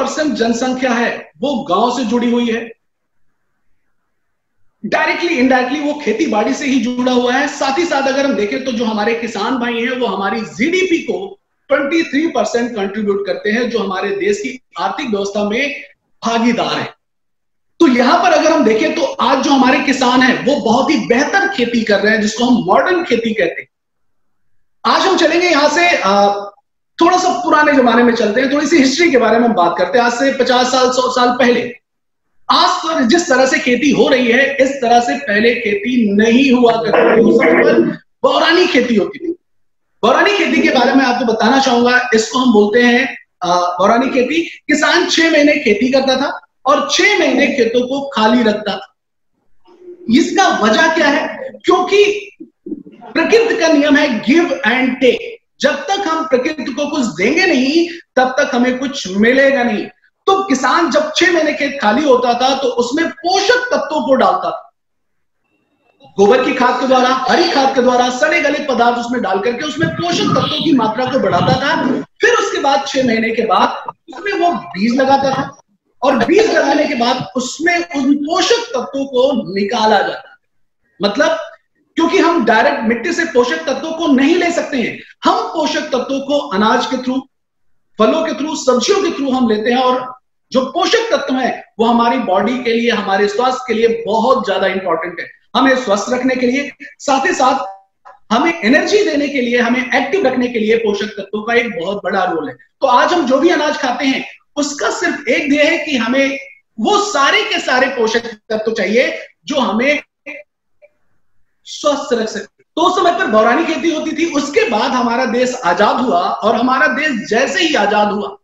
90% जनसंख्या है वो गांव से जुड़ी हुई है, डायरेक्टली इनडायरेक्टली वो खेती बाड़ी से ही जुड़ा हुआ है। साथ ही साथ अगर हम देखें तो जो हमारे किसान भाई हैं वो हमारी जीडीपी को 23% कंट्रीब्यूट करते हैं, जो हमारे देश की आर्थिक व्यवस्था में भागीदार है। तो यहां पर अगर हम देखें तो आज जो हमारे किसान हैं वो बहुत ही बेहतर खेती कर रहे हैं, जिसको हम मॉडर्न खेती कहते हैं। आज हम चलेंगे यहां से थोड़ा सा पुराने जमाने में चलते हैं, थोड़ी सी हिस्ट्री के बारे में बात करते हैं। आज से 50 साल 100 साल पहले, आज तो जिस तरह से खेती हो रही है इस तरह से पहले खेती नहीं हुआ करती थी। उस समय पर बौरानी खेती होती थी। बौरानी खेती के बारे में आपको बताना चाहूंगा, इसको हम बोलते हैं बौरानी खेती। किसान 6 महीने खेती करता था और 6 महीने खेतों को खाली रखता था। इसका वजह क्या है? क्योंकि प्रकृति का नियम है गिव एंड टेक। जब तक हम प्रकृति को कुछ देंगे नहीं तब तक हमें कुछ मिलेगा नहीं। तो किसान जब 6 महीने खेत खाली होता था तो उसमें पोषक तत्वों को डालता था, गोबर की खाद के द्वारा, हरी खाद के द्वारा, सड़े गले पदार्थ उसमें डाल करके उसमें पोषक तत्वों की मात्रा को बढ़ाता था। फिर उसके बाद 6 महीने के बाद उसमें वो बीज लगाता था और बीज लगाने के बाद उसमें उन पोषक तत्वों को निकाला जाता। मतलब क्योंकि हम डायरेक्ट मिट्टी से पोषक तत्वों को नहीं ले सकते हैं, हम पोषक तत्वों को अनाज के थ्रू, फलों के थ्रू, सब्जियों के थ्रू हम लेते हैं। और जो पोषक तत्व है वो हमारी बॉडी के लिए, हमारे स्वास्थ्य के लिए बहुत ज्यादा इंपॉर्टेंट है। हमें स्वस्थ रखने के लिए, साथ ही साथ हमें एनर्जी देने के लिए, हमें एक्टिव रखने के लिए पोषक तत्वों का एक बहुत बड़ा रोल है। तो आज हम जो भी अनाज खाते हैं उसका सिर्फ एक ध्येय है कि हमें वो सारे के सारे पोषक तत्व चाहिए जो हमें स्वस्थ रख सकते। तो उस समय पर बौरानी खेती होती थी। उसके बाद हमारा देश आजाद हुआ और हमारा देश जैसे ही आजाद हुआ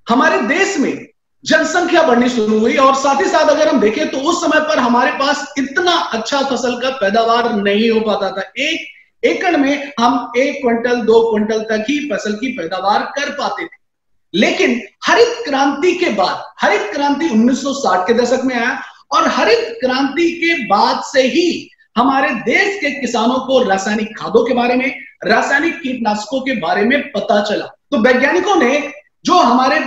हमारे देश में जनसंख्या बढ़नी शुरू हुई। और साथ ही साथ अगर हम देखें तो उस समय पर हमारे पास इतना अच्छा फसल का पैदावार नहीं हो पाता था। 1 एकड़ में हम 1 क्विंटल 2 क्विंटल तक ही फसल की पैदावार कर पाते थे। लेकिन हरित क्रांति के बाद, हरित क्रांति 1960 के दशक में आया और हरित क्रांति के बाद से ही हमारे देश के किसानों को रासायनिक खादों के बारे में, रासायनिक कीटनाशकों के बारे में पता चला। तो वैज्ञानिकों ने जो हमारे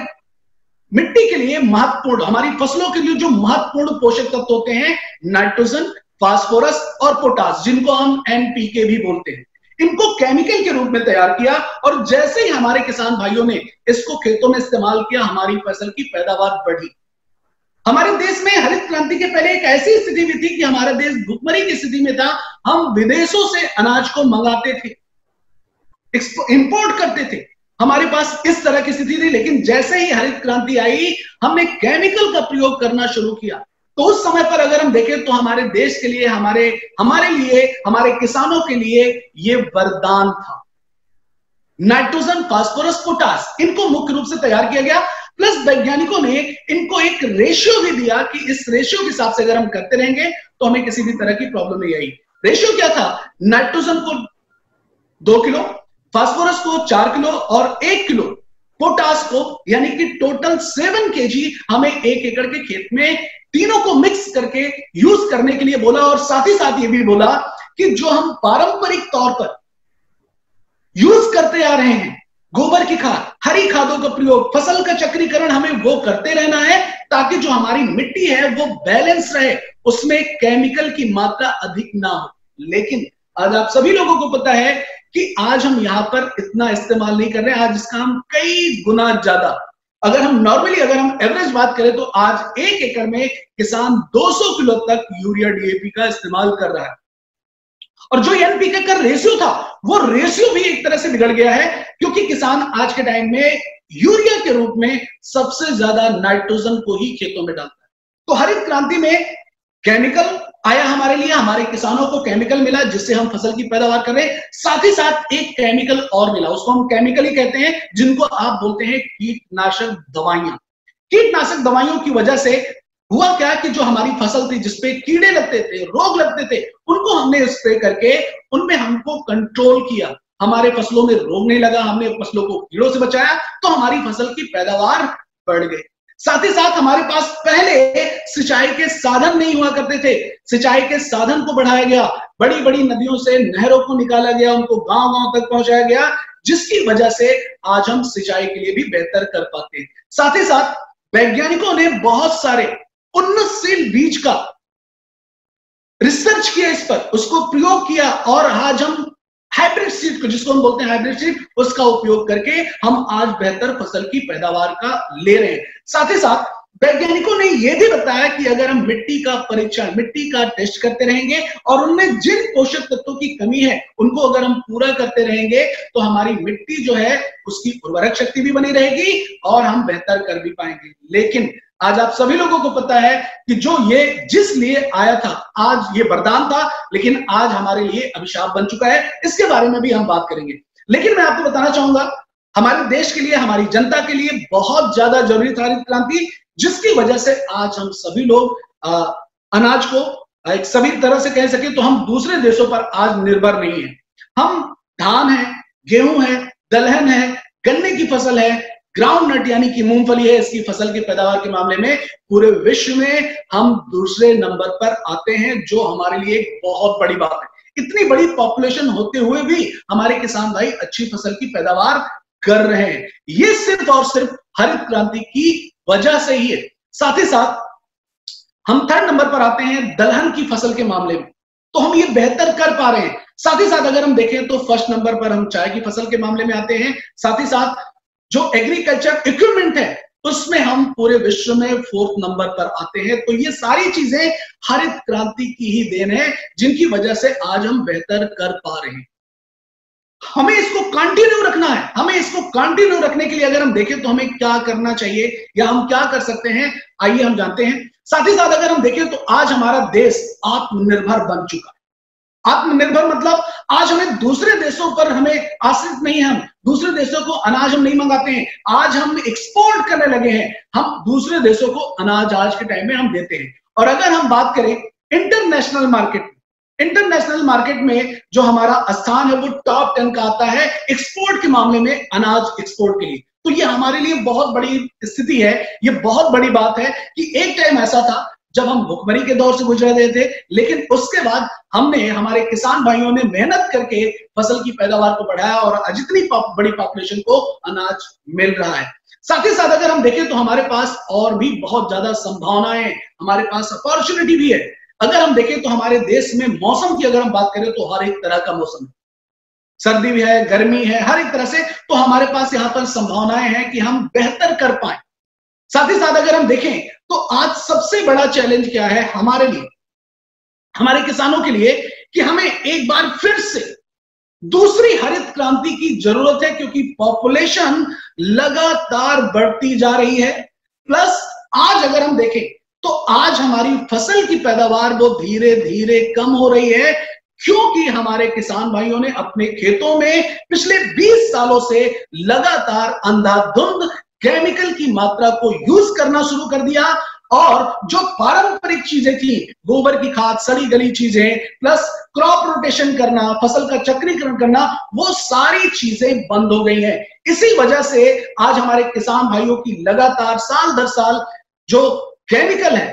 मिट्टी के लिए महत्वपूर्ण, हमारी फसलों के लिए जो महत्वपूर्ण पोषक तत्व होते हैं, नाइट्रोजन, फास्फोरस और पोटास, जिनको हम एनपीके भी बोलते हैं, इनको केमिकल के रूप में तैयार किया। और जैसे ही हमारे किसान भाइयों ने इसको खेतों में इस्तेमाल किया, हमारी फसल की पैदावार बढ़ी। हमारे देश में हरित क्रांति के पहले एक ऐसी स्थिति भी थी कि हमारा देश भुखमरी की स्थिति में था। हम विदेशों से अनाज को मंगाते थे, इंपोर्ट करते थे, हमारे पास इस तरह की स्थिति थी। लेकिन जैसे ही हरित क्रांति आई हमने केमिकल का प्रयोग करना शुरू किया। तो उस समय पर अगर हम देखें तो हमारे देश के लिए, हमारे लिए, हमारे किसानों के लिए ये वरदान था। नाइट्रोजन, फास्फोरस, पोटास, इनको मुख्य रूप से तैयार किया गया। प्लस वैज्ञानिकों ने इनको एक रेशियो भी दिया कि इस रेशियो के हिसाब से अगर हम करते रहेंगे तो हमें किसी भी तरह की प्रॉब्लम नहीं आएगी। रेशियो क्या था? नाइट्रोजन को 2 किलो, फास्फोरस को 4 किलो और 1 किलो पोटास को, यानी कि टोटल 7 केजी हमें 1 एकड़ के खेत में तीनों को मिक्स करके यूज करने के लिए बोला। और साथ ही साथ ये भी बोला कि जो हम पारंपरिक तौर पर यूज करते आ रहे हैं, गोबर की खाद, हरी खादों का प्रयोग, फसल का चक्रीकरण, हमें वो करते रहना है ताकि जो हमारी मिट्टी है वो बैलेंस रहे, उसमें केमिकल की मात्रा अधिक ना हो। लेकिन आज आप सभी लोगों को पता है कि आज हम यहां पर इतना इस्तेमाल नहीं कर रहे हैं। आज इसका हम कई गुना ज्यादा, अगर हम नॉर्मली, अगर हम एवरेज बात करें तो आज 1 एकड़ में किसान 200 किलो तक यूरिया, डीएपी का इस्तेमाल कर रहा है। और जो एनपीके का रेशियो था वो रेशियो भी एक तरह से बिगड़ गया है, क्योंकि किसान आज के टाइम में यूरिया के रूप में सबसे ज्यादा नाइट्रोजन को ही खेतों में डालता है। तो हरित क्रांति में केमिकल आया हमारे लिए, हमारे किसानों को केमिकल मिला जिससे हम फसल की पैदावार कर रहे हैं। साथ ही साथ एक केमिकल और मिला, उसको हम केमिकल ही कहते हैं, जिनको आप बोलते हैं कीटनाशक दवाइयां। कीटनाशक दवाइयों की वजह से हुआ क्या कि जो हमारी फसल थी जिसपे कीड़े लगते थे, रोग लगते थे, उनको हमने स्प्रे करके उनमें हमको कंट्रोल किया। हमारे फसलों में रोग नहीं लगा, हमने फसलों को कीड़ों से बचाया, तो हमारी फसल की पैदावार बढ़ गई। साथ ही साथ हमारे पास पहले सिंचाई के साधन नहीं हुआ करते थे, सिंचाई के साधन को बढ़ाया गया, बड़ी बड़ी नदियों से नहरों को निकाला गया, उनको गांव गांव तक पहुंचाया गया, जिसकी वजह से आज हम सिंचाई के लिए भी बेहतर कर पाते हैं। साथ ही साथ वैज्ञानिकों ने बहुत सारे उन्नतशील बीज का रिसर्च किया, इस पर उसको प्रयोग किया, और आज हम हाइब्रिड सीड को, जिसको हम बोलते हैं हाइब्रिड सीड, उसका उपयोग करके हम आज बेहतर फसल की पैदावार का ले रहे हैं। साथ ही साथ वैज्ञानिकों ने यह भी बताया कि अगर हम मिट्टी का परीक्षण, मिट्टी का टेस्ट करते रहेंगे और उनमें जिन पोषक तत्वों की कमी है उनको अगर हम पूरा करते रहेंगे तो हमारी मिट्टी जो है उसकी उर्वरक शक्ति भी बनी रहेगी और हम बेहतर कर भी पाएंगे। लेकिन आज आप सभी लोगों को पता है कि जो ये जिस लिए आया था, आज ये वरदान था, लेकिन आज हमारे लिए अभिशाप बन चुका है। इसके बारे में भी हम बात करेंगे। लेकिन मैं आपको बताना चाहूंगा, हमारे देश के लिए, हमारी जनता के लिए बहुत ज्यादा जरूरी था हरित क्रांति, जिसकी वजह से आज हम सभी लोग अनाज को एक सभी तरह से कह सके तो हम दूसरे देशों पर आज निर्भर नहीं है। हम धान है, गेहूं है, दलहन है, गन्ने की फसल है, ग्राउंड नट यानी कि मूंगफली है, इसकी फसल की पैदावार के मामले में पूरे विश्व में हम दूसरे नंबर पर आते हैं, जो हमारे लिए एक बहुत बड़ी बात है। इतनी बड़ी पॉपुलेशन होते हुए भी हमारे किसान भाई अच्छी फसल की पैदावार कर रहे हैं। ये सिर्फ और सिर्फ हरित क्रांति की वजह से ही है। साथ ही साथ हम थर्ड नंबर पर आते हैं दलहन की फसल के मामले में, तो हम ये बेहतर कर पा रहे हैं। साथ ही साथ अगर हम देखें तो फर्स्ट नंबर पर हम चाय की फसल के मामले में आते हैं। साथ ही साथ जो एग्रीकल्चर इक्विपमेंट है उसमें हम पूरे विश्व में फोर्थ नंबर पर आते हैं। तो ये सारी चीजें हरित क्रांति की ही देन है, जिनकी वजह से आज हम बेहतर कर पा रहे हैं। हमें इसको कंटिन्यू रखना है। हमें इसको कंटिन्यू रखने के लिए अगर हम देखें तो हमें क्या करना चाहिए या हम क्या कर सकते हैं, आइए हम जानते हैं। साथ ही साथ अगर हम देखें तो आज हमारा देश आत्मनिर्भर बन चुका है। आत्मनिर्भर मतलब आज हमें दूसरे देशों पर हमें आश्रित नहीं है, हम दूसरे देशों को अनाज हम नहीं मंगाते हैं, आज हम एक्सपोर्ट करने लगे हैं। हम दूसरे देशों को अनाज आज के टाइम में हम देते हैं। और अगर हम बात करें इंटरनेशनल मार्केट, इंटरनेशनल मार्केट में जो हमारा स्थान है वो टॉप 10 का आता है एक्सपोर्ट के मामले में, अनाज एक्सपोर्ट के लिए। तो ये हमारे लिए बहुत बड़ी स्थिति है, ये बहुत बड़ी बात है कि एक टाइम ऐसा था जब हम भुखमरी के दौर से गुजर रहे थे, लेकिन उसके बाद हमने, हमारे किसान भाइयों ने मेहनत करके फसल की पैदावार को बढ़ाया और जितनी बड़ी पॉपुलेशन को अनाज मिल रहा है। साथ ही साथ अगर हम देखें तो हमारे पास और भी बहुत ज्यादा संभावनाएं, हमारे पास अपॉर्चुनिटी भी है। अगर हम देखें तो हमारे देश में मौसम की अगर हम बात करें तो हर एक तरह का मौसम है, सर्दी भी है, गर्मी है, हर एक तरह से तो हमारे पास यहाँ पर संभावनाएं हैं कि हम बेहतर कर पाए। साथ ही साथ अगर हम देखें तो आज सबसे बड़ा चैलेंज क्या है हमारे लिए, हमारे किसानों के लिए, कि हमें एक बार फिर से दूसरी हरित क्रांति की जरूरत है, क्योंकि पॉपुलेशन लगातार बढ़ती जा रही है। प्लस आज अगर हम देखें तो आज हमारी फसल की पैदावार वो धीरे धीरे कम हो रही है, क्योंकि हमारे किसान भाइयों ने अपने खेतों में पिछले 20 सालों से लगातार अंधाधुंध केमिकल की मात्रा को यूज करना शुरू कर दिया, और जो पारंपरिक चीजें थी, गोबर की खाद, सड़ी गली चीजें, प्लस क्रॉप रोटेशन करना, फसल का चक्रीकरण करना, वो सारी चीजें बंद हो गई हैं। इसी वजह से आज हमारे किसान भाइयों की लगातार साल दर साल जो केमिकल है,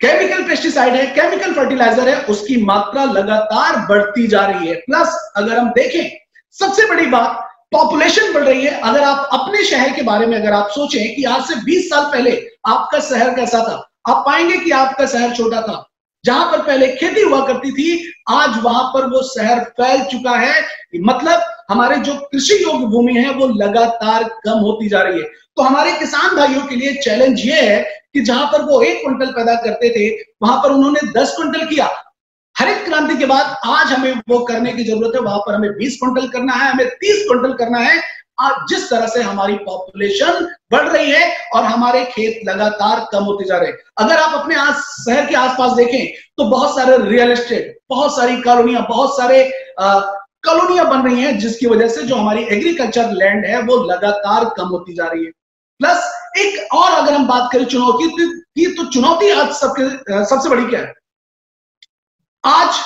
केमिकल पेस्टिसाइड है, केमिकल फर्टिलाइजर है, उसकी मात्रा लगातार बढ़ती जा रही है। प्लस अगर हम देखें, सबसे बड़ी बात, पॉपुलेशन बढ़ रही है। अगर आप अपने शहर के बारे में अगर आप सोचें कि आज से 20 साल पहले आपका शहर कैसा था, आप पाएंगे कि आपका शहर छोटा था। जहां पर पहले खेती हुआ करती थी, आज वहां पर वो शहर फैल चुका है। मतलब हमारे जो कृषि योग्य भूमि है वो लगातार कम होती जा रही है। तो हमारे किसान भाइयों के लिए चैलेंज ये है कि जहां पर वो 1 क्विंटल पैदा करते थे, वहां पर उन्होंने 10 क्विंटल किया। हरित क्रांति के बाद आज हमें वो करने की जरूरत है, वहां पर हमें 20 क्विंटल करना है, हमें 30 क्विंटल करना है। आज जिस तरह से हमारी पॉपुलेशन बढ़ रही है और हमारे खेत लगातार कम होते जा रहे हैं। अगर आप अपने शहर के आसपास देखें तो बहुत सारे रियल एस्टेट, बहुत सारी कॉलोनियां, बहुत सारे कॉलोनियां बन रही हैं, जिसकी वजह से जो हमारी एग्रीकल्चर लैंड है वो लगातार कम होती जा रही है। प्लस एक और अगर हम बात करें चुनौती की, तो चुनौती आज सबसे बड़ी क्या है? आज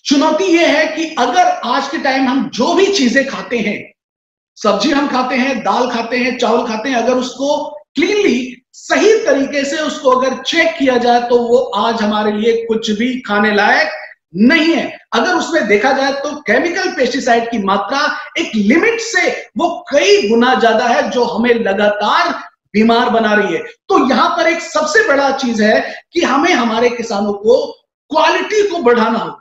चुनौती यह है कि अगर आज के टाइम हम जो भी चीजें खाते हैं, सब्जी हम खाते हैं, दाल खाते हैं, चावल खाते हैं, अगर उसको क्लीनली सही तरीके से उसको अगर चेक किया जाए तो वो आज हमारे लिए कुछ भी खाने लायक नहीं है। अगर उसमें देखा जाए तो केमिकल पेस्टिसाइड की मात्रा एक लिमिट से वो कई गुना ज्यादा है, जो हमें लगातार बीमार बना रही है। तो यहां पर एक सबसे बड़ा चीज है कि हमें हमारे किसानों को क्वालिटी को बढ़ाना होगा।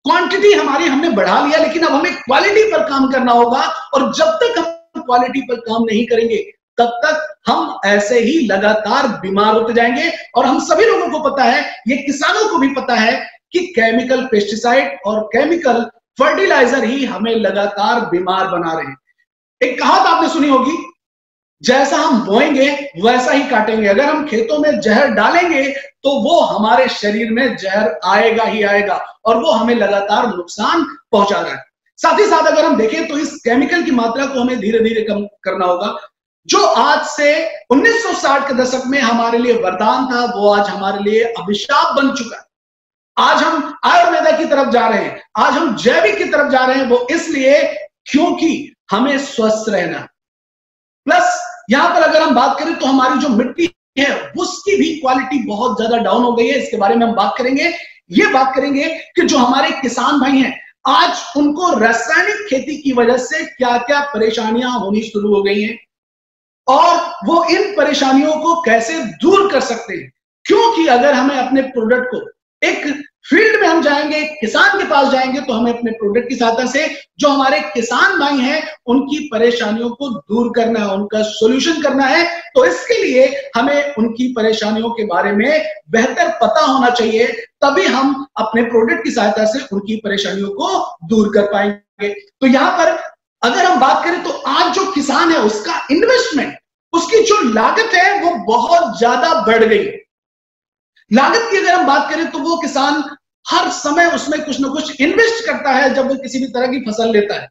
क्वांटिटी हमारी हमने बढ़ा लिया, लेकिन अब हमें क्वालिटी पर काम करना होगा। और जब तक हम क्वालिटी पर काम नहीं करेंगे, तब तक हम ऐसे ही लगातार बीमार होते जाएंगे। और हम सभी लोगों को पता है, ये किसानों को भी पता है कि केमिकल पेस्टिसाइड और केमिकल फर्टिलाइजर ही हमें लगातार बीमार बना रहे हैं। एक कहावत आपने सुनी होगी, जैसा हम बोएंगे वैसा ही काटेंगे। अगर हम खेतों में जहर डालेंगे तो वो हमारे शरीर में जहर आएगा ही आएगा, और वो हमें लगातार नुकसान पहुंचा रहा है। साथ ही साथ अगर हम देखें तो इस केमिकल की मात्रा को हमें धीरे धीरे कम करना होगा। जो आज से 1960 के दशक में हमारे लिए वरदान था, वो आज हमारे लिए अभिशाप बन चुका है। आज हम आयुर्वेदा की तरफ जा रहे हैं, आज हम जैविक की तरफ जा रहे हैं। वो इसलिए क्योंकि हमें स्वस्थ रहना है। प्लस यहां पर अगर हम बात करें तो हमारी जो मिट्टी है उसकी भी क्वालिटी बहुत ज्यादा डाउन हो गई है। इसके बारे में हम बात करेंगे। ये बात करेंगे कि जो हमारे किसान भाई हैं, आज उनको रासायनिक खेती की वजह से क्या क्या परेशानियां होनी शुरू हो गई हैं, और वो इन परेशानियों को कैसे दूर कर सकते हैं। क्योंकि अगर हमें अपने प्रोडक्ट को एक फील्ड में हम जाएंगे, किसान के पास जाएंगे, तो हमें अपने प्रोडक्ट की सहायता से जो हमारे किसान भाई हैं उनकी परेशानियों को दूर करना है, उनका सॉल्यूशन करना है। तो इसके लिए हमें उनकी परेशानियों के बारे में बेहतर पता होना चाहिए, तभी हम अपने प्रोडक्ट की सहायता से उनकी परेशानियों को दूर कर पाएंगे। तो यहां पर अगर हम बात करें तो आज जो किसान है उसका इन्वेस्टमेंट, उसकी जो लागत है वो बहुत ज्यादा बढ़ गई है। लागत की अगर हम बात करें तो वो किसान हर समय उसमें कुछ ना कुछ इन्वेस्ट करता है। जब वो किसी भी तरह की फसल लेता है,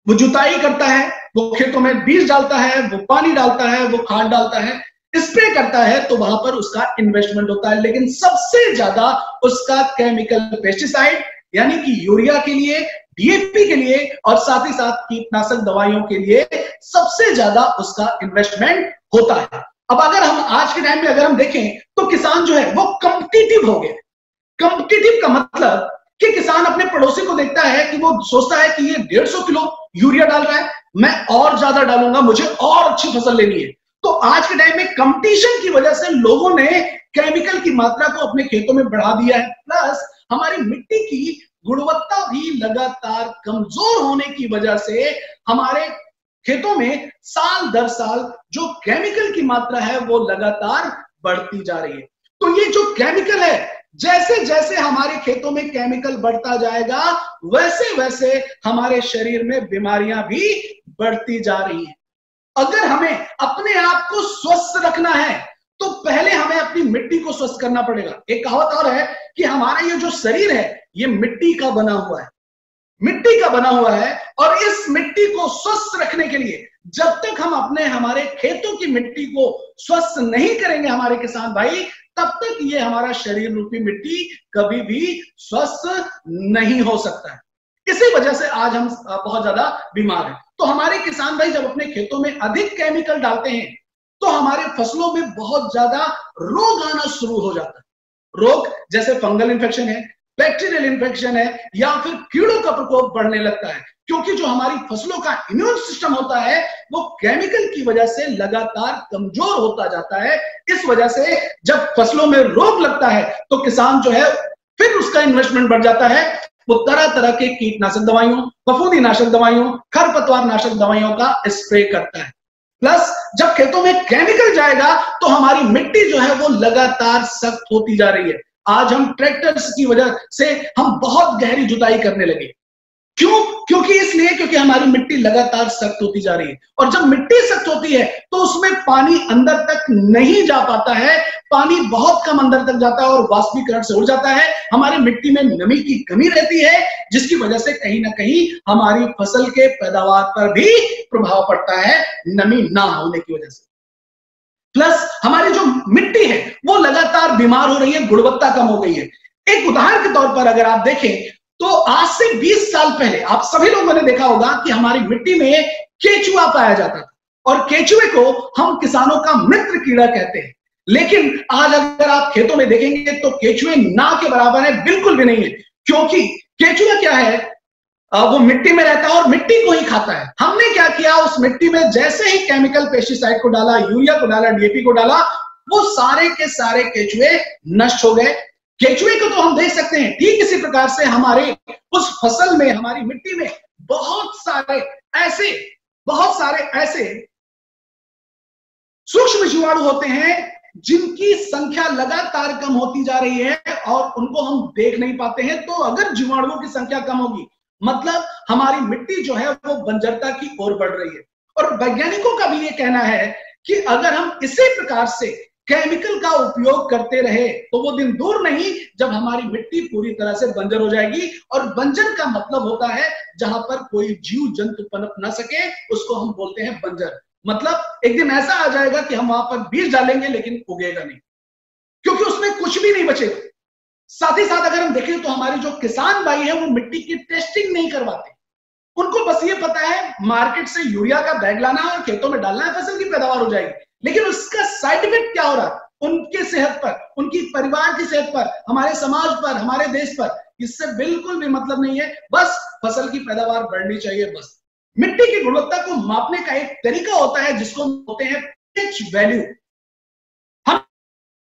वो जुताई करता है, वो खेतों में बीज डालता है, वो पानी डालता है, वो खाद डालता है, स्प्रे करता है, तो वहां पर उसका इन्वेस्टमेंट होता है। लेकिन सबसे ज्यादा उसका केमिकल पेस्टिसाइड यानी कि यूरिया के लिए, डीएपी के लिए और साथ ही साथ कीटनाशक दवाइयों के लिए सबसे ज्यादा उसका इन्वेस्टमेंट होता है। अब अगर हम आज के टाइम में अगर हम देखें तो किसान जो है वो कॉम्पिटिटिव हो गया। कॉम्पिटिटिव का मतलब कि किसान अपने पड़ोसी को देखता है कि वो सोचता है कि ये 150 किलो यूरिया डाल रहा है, मैं और ज्यादा डालूंगा, मुझे और अच्छी फसल लेनी है। तो आज के टाइम में कंपटीशन की वजह से लोगों ने केमिकल की मात्रा को अपने खेतों में बढ़ा दिया है। प्लस हमारी मिट्टी की गुणवत्ता भी लगातार कमजोर होने की वजह से हमारे खेतों में साल दर साल जो केमिकल की मात्रा है वो लगातार बढ़ती जा रही है। तो ये जो केमिकल है, जैसे जैसे हमारे खेतों में केमिकल बढ़ता जाएगा, वैसे वैसे हमारे शरीर में बीमारियां भी बढ़ती जा रही हैं। अगर हमें अपने आप को स्वस्थ रखना है तो पहले हमें अपनी मिट्टी को स्वस्थ करना पड़ेगा। एक कहावत और है कि हमारा ये जो शरीर है ये मिट्टी का बना हुआ है, मिट्टी का बना हुआ है। और इस मिट्टी को स्वस्थ रखने के लिए जब तक हम अपने हमारे खेतों की मिट्टी को स्वस्थ नहीं करेंगे हमारे किसान भाई, तब तक ये हमारा शरीर रूपी मिट्टी कभी भी स्वस्थ नहीं हो सकता है। इसी वजह से आज हम बहुत ज्यादा बीमार हैं। तो हमारे किसान भाई जब अपने खेतों में अधिक केमिकल डालते हैं तो हमारे फसलों में बहुत ज्यादा रोग आना शुरू हो जाता है। रोग जैसे फंगल इन्फेक्शन है, बैक्टीरियल इन्फेक्शन है, या फिर कीड़ों का प्रकोप बढ़ने लगता है। क्योंकि जो हमारी फसलों का इम्यून सिस्टम होता है वो केमिकल की वजह से लगातार कमजोर होता जाता है। इस वजह से जब फसलों में रोग लगता है तो किसान जो है फिर उसका इन्वेस्टमेंट बढ़ जाता है। वो तरह तरह के कीटनाशक दवाइयों, फफूंदी नाशक दवाइयों, खरपतवार नाशक दवाइयों का स्प्रे करता है। प्लस जब खेतों में केमिकल जाएगा तो हमारी मिट्टी जो है वो लगातार सख्त होती जा रही है। आज हम ट्रैक्टर्स की वजह से हम बहुत गहरी जुताई करने लगे। क्यों? क्योंकि इसलिए क्योंकि हमारी मिट्टी लगातार सख्त होती जा रही है। और जब मिट्टी सख्त होती है तो उसमें पानी अंदर तक नहीं जा पाता है, पानी बहुत कम अंदर तक जाता है और वाष्पीकरण से उड़ जाता है। हमारी मिट्टी में नमी की कमी रहती है, जिसकी वजह से कहीं ना कहीं हमारी फसल के पैदावार पर भी प्रभाव पड़ता है, नमी ना होने की वजह से। प्लस हमारी जो मिट्टी है वो लगातार बीमार हो रही है, गुणवत्ता कम हो गई है। एक उदाहरण के तौर पर अगर आप देखें तो आज से 20 साल पहले आप सभी लोगों ने देखा होगा कि हमारी मिट्टी में केचुआ पाया जाता था, और केचुए को हम किसानों का मित्र कीड़ा कहते हैं। लेकिन आज अगर आप खेतों में देखेंगे तो केचुए ना के बराबर है, बिल्कुल भी नहीं है। क्योंकि केचुआ क्या है, वो मिट्टी में रहता है और मिट्टी को ही खाता है। हमने क्या किया, उस मिट्टी में जैसे ही केमिकल पेस्टिसाइड को डाला, यूरिया को डाला, डीएपी को डाला, वो सारे के सारे केचुए नष्ट हो गए। केचुए को तो हम देख सकते हैं। ठीक इसी प्रकार से हमारे उस फसल में, हमारी मिट्टी में बहुत सारे ऐसे सूक्ष्म जीवाणु होते हैं जिनकी संख्या लगातार कम होती जा रही है और उनको हम देख नहीं पाते हैं। तो अगर जीवाणुओं की संख्या कम होगी, मतलब हमारी मिट्टी जो है वो बंजरता की ओर बढ़ रही है। और वैज्ञानिकों का भी ये कहना है कि अगर हम इसी प्रकार से केमिकल का उपयोग करते रहे तो वो दिन दूर नहीं जब हमारी मिट्टी पूरी तरह से बंजर हो जाएगी। और बंजर का मतलब होता है जहां पर कोई जीव जंतु पनप ना सके, उसको हम बोलते हैं बंजर। मतलब एक दिन ऐसा आ जाएगा कि हम वहां पर बीज डालेंगे लेकिन उगेगा नहीं, क्योंकि उसमें कुछ भी नहीं बचेगा। साथ ही साथ अगर हम देखें तो हमारे जो किसान भाई है वो मिट्टी की टेस्टिंग नहीं करवाते। उनको बस ये पता है मार्केट से यूरिया का बैग लाना है और खेतों में डालना है, फसल की पैदावार हो जाएगी। लेकिन उसका साइड इफेक्ट क्या हो रहा है उनके सेहत पर, उनकी परिवार की सेहत पर, हमारे समाज पर, हमारे देश पर, इससे बिल्कुल भी मतलब नहीं है। बस फसल की पैदावार बढ़नी चाहिए। बस मिट्टी की गुणवत्ता को मापने का एक तरीका होता है जिसको बोलते हैं पीएच वैल्यू। हम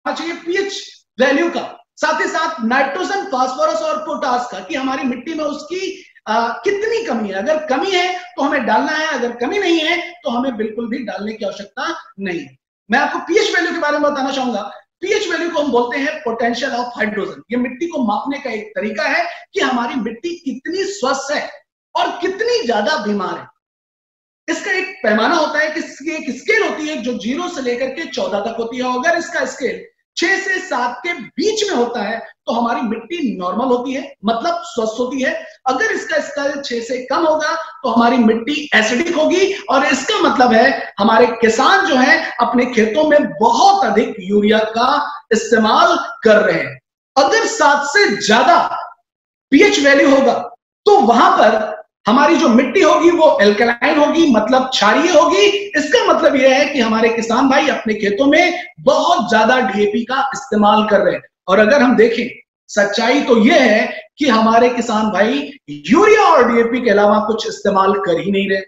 चाहिए पीएच वैल्यू का, साथ ही साथ नाइट्रोजन, फास्फोरस और पोटास का, कि हमारी मिट्टी में उसकी कितनी कमी है। अगर कमी है तो हमें डालना है, अगर कमी नहीं है तो हमें बिल्कुल भी डालने की आवश्यकता नहीं है। मैं आपको पीएच वैल्यू के बारे में बताना चाहूंगा। पीएच वैल्यू को हम बोलते हैं पोटेंशियल ऑफ हाइड्रोजन। ये मिट्टी को मापने का एक तरीका है कि हमारी मिट्टी कितनी स्वस्थ है और कितनी ज्यादा बीमार है। इसका एक पैमाना होता है, कि एक स्केल होती है जो 0 से लेकर के 14 तक होती है। अगर इसका स्केल 6 से 7 के बीच में होता है तो हमारी मिट्टी नॉर्मल होती है, मतलब स्वस्थ होती है। अगर इसका स्केल 6 से कम होगा तो हमारी मिट्टी एसिडिक होगी, और इसका मतलब है हमारे किसान जो है अपने खेतों में बहुत अधिक यूरिया का इस्तेमाल कर रहे हैं। अगर 7 से ज्यादा पीएच वैल्यू होगा तो वहां पर हमारी जो मिट्टी होगी वो एल्कलाइन होगी, मतलब क्षारीय होगी। इसका मतलब यह है कि हमारे किसान भाई अपने खेतों में बहुत ज्यादा डीएपी का इस्तेमाल कर रहे हैं। और अगर हम देखें, सच्चाई तो यह है कि हमारे किसान भाई यूरिया और डीएपी के अलावा कुछ इस्तेमाल कर ही नहीं रहे।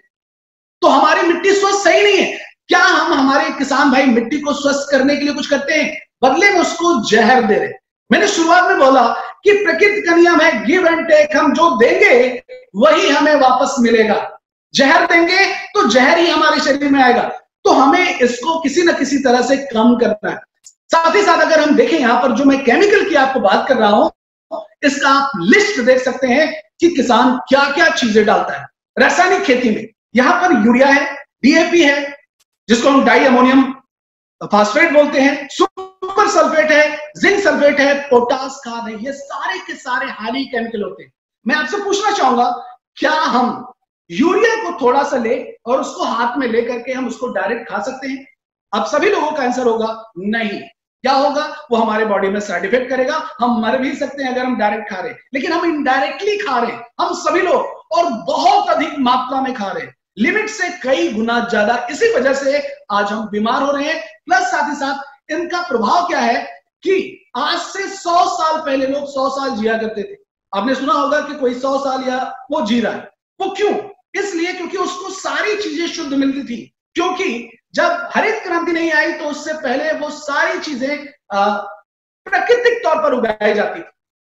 तो हमारी मिट्टी स्वस्थ सही नहीं है। क्या हम हमारे किसान भाई मिट्टी को स्वस्थ करने के लिए कुछ करते हैं? बदले में उसको जहर दे रहे। मैंने शुरुआत में बोला कि प्रकृति का नियम है गिव एंड टेक। हम जो देंगे वही हमें वापस मिलेगा। जहर देंगे तो जहर ही हमारे शरीर में आएगा। तो हमें इसको किसी न किसी तरह से कम करना है। साथ ही साथ अगर हम देखें, यहां पर जो मैं केमिकल की आपको बात कर रहा हूं, इसका आप लिस्ट देख सकते हैं कि किसान क्या क्या चीजें डालता है रासायनिक खेती में। यहां पर यूरिया है, डीएपी है जिसको हम डाई अमोनियम फास्फेट बोलते हैं, सुपर सल्फेट है, जिंक सल्फेट है, पोटास खाद है। ये सारे के सारे हाई केमिकल होते हैं। मैं आपसे पूछना चाहूंगा, क्या हम यूरिया को थोड़ा सा ले और उसको हाथ में लेकर के हम उसको डायरेक्ट खा सकते हैं? अब सभी लोगों का आंसर होगा नहीं। क्या होगा? वो हमारे बॉडी में साइड इफेक्ट करेगा। हम मर भी सकते हैं अगर हम डायरेक्ट खा रहे हैं, लेकिन हम इनडायरेक्टली खा रहे हैं, हम सभी लोग, और बहुत अधिक मात्रा में खा रहे हैं, लिमिट से कई गुना ज्यादा। इसी वजह से आज हम बीमार हो रहे हैं। प्लस साथ ही साथ इनका प्रभाव क्या है कि आज से 100 साल पहले लोग 100 साल जिया करते थे। आपने सुना होगा कि कोई 100 साल या वो जी रहा है। वो क्यों? इसलिए क्योंकि उसको सारी चीजें शुद्ध मिलती थी। क्योंकि जब हरित क्रांति नहीं आई तो उससे पहले वो सारी चीजें प्राकृतिक तौर पर उगाई जाती थी।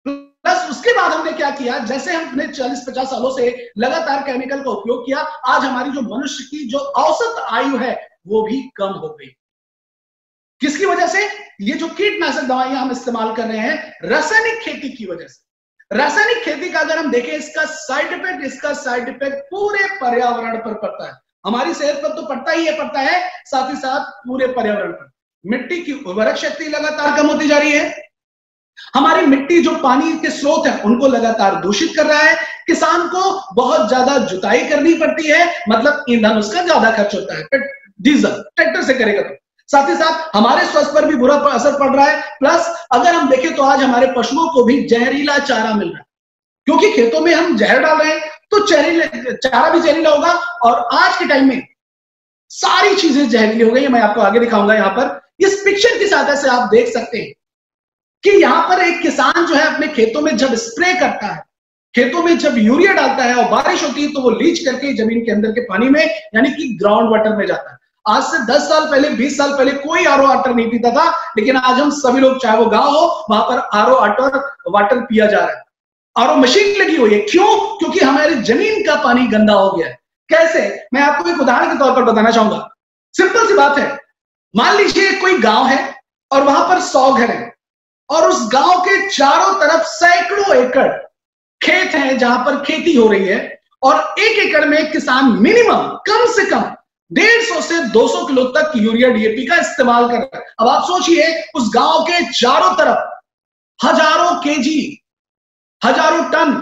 प्लस उसके बाद हमने क्या किया, जैसे हमने 40-50 सालों से लगातार केमिकल का उपयोग किया, आज हमारी जो मनुष्य की जो औसत आयु है वो भी कम हो गई। किसकी वजह से? ये जो कीटनाशक दवाइयां हम इस्तेमाल कर रहे हैं रासायनिक खेती की वजह से। रासायनिक खेती का अगर हम देखें, इसका साइड इफेक्ट पूरे पर्यावरण पर पड़ता है। हमारी सेहत पर तो पड़ता है, साथ ही साथ पूरे पर्यावरण पर। मिट्टी की उर्वरक शक्ति लगातार कम होती जा रही है। हमारी मिट्टी जो पानी के स्रोत है उनको लगातार दूषित कर रहा है। किसान को बहुत ज्यादा जुताई करनी पड़ती है, मतलब ईंधन उसका ज्यादा खर्च होता है, डीजल ट्रैक्टर से करेगा तो। साथ ही साथ हमारे स्वास्थ्य पर भी बुरा असर पड़ रहा है। प्लस अगर हम देखें तो आज हमारे पशुओं को भी जहरीला चारा मिल रहा है, क्योंकि खेतों में हम जहर डाल रहे हैं तो चारा भी जहरीला होगा। और आज के टाइम में सारी चीजें जहरीली हो गई। मैं आपको आगे दिखाऊंगा। यहां पर इस पिक्चर की सहायता से आप देख सकते हैं कि यहां पर एक किसान जो है अपने खेतों में जब स्प्रे करता है, खेतों में जब यूरिया डालता है और बारिश होती है तो वो लीच करके जमीन के अंदर के पानी में यानी कि ग्राउंड वाटर में जाता है। आज से 10 साल पहले, 20 साल पहले कोई आरओ वाटर नहीं पीता था, लेकिन आज हम सभी लोग, चाहे वो गांव हो, वहां पर आरओ वाटर पिया जा रहा है। आरओ मशीन लगी हुई है। क्यों? क्योंकि हमारी जमीन का पानी गंदा हो गया है। कैसे? मैं आपको एक उदाहरण के तौर पर बताना चाहूंगा। सिंपल सी बात है, मान लीजिए कोई गांव है और वहां पर 100 घर हैं और उस गांव के चारों तरफ सैकड़ों एकड़ खेत हैं जहां पर खेती हो रही है और एक एकड़ में किसान मिनिमम कम से कम 150 से 200 किलो तक यूरिया डीएपी का इस्तेमाल कर रहा है। अब आप सोचिए, उस गांव के चारों तरफ हजारों केजी, हजारों टन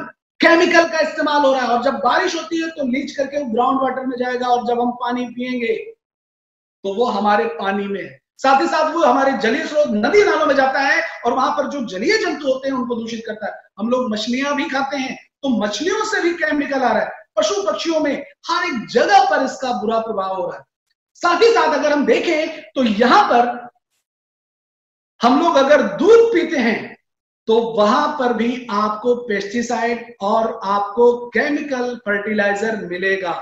केमिकल का इस्तेमाल हो रहा है और जब बारिश होती है तो लीच करके वो ग्राउंड वाटर में जाएगा और जब हम पानी पिएंगे तो वो हमारे पानी में है। साथ ही साथ वो हमारे जलीय स्रोत नदी नालों में जाता है और वहां पर जो जलीय जंतु होते हैं उनको दूषित करता है। हम लोग मछलियां भी खाते हैं तो मछलियों से भी केमिकल आ रहा है, पशु पक्षियों में, हर एक जगह पर इसका बुरा प्रभाव हो रहा है। साथ ही साथ अगर हम देखें तो यहां पर हम लोग अगर दूध पीते हैं तो वहां पर भी आपको पेस्टिसाइड और आपको केमिकल फर्टिलाइजर मिलेगा,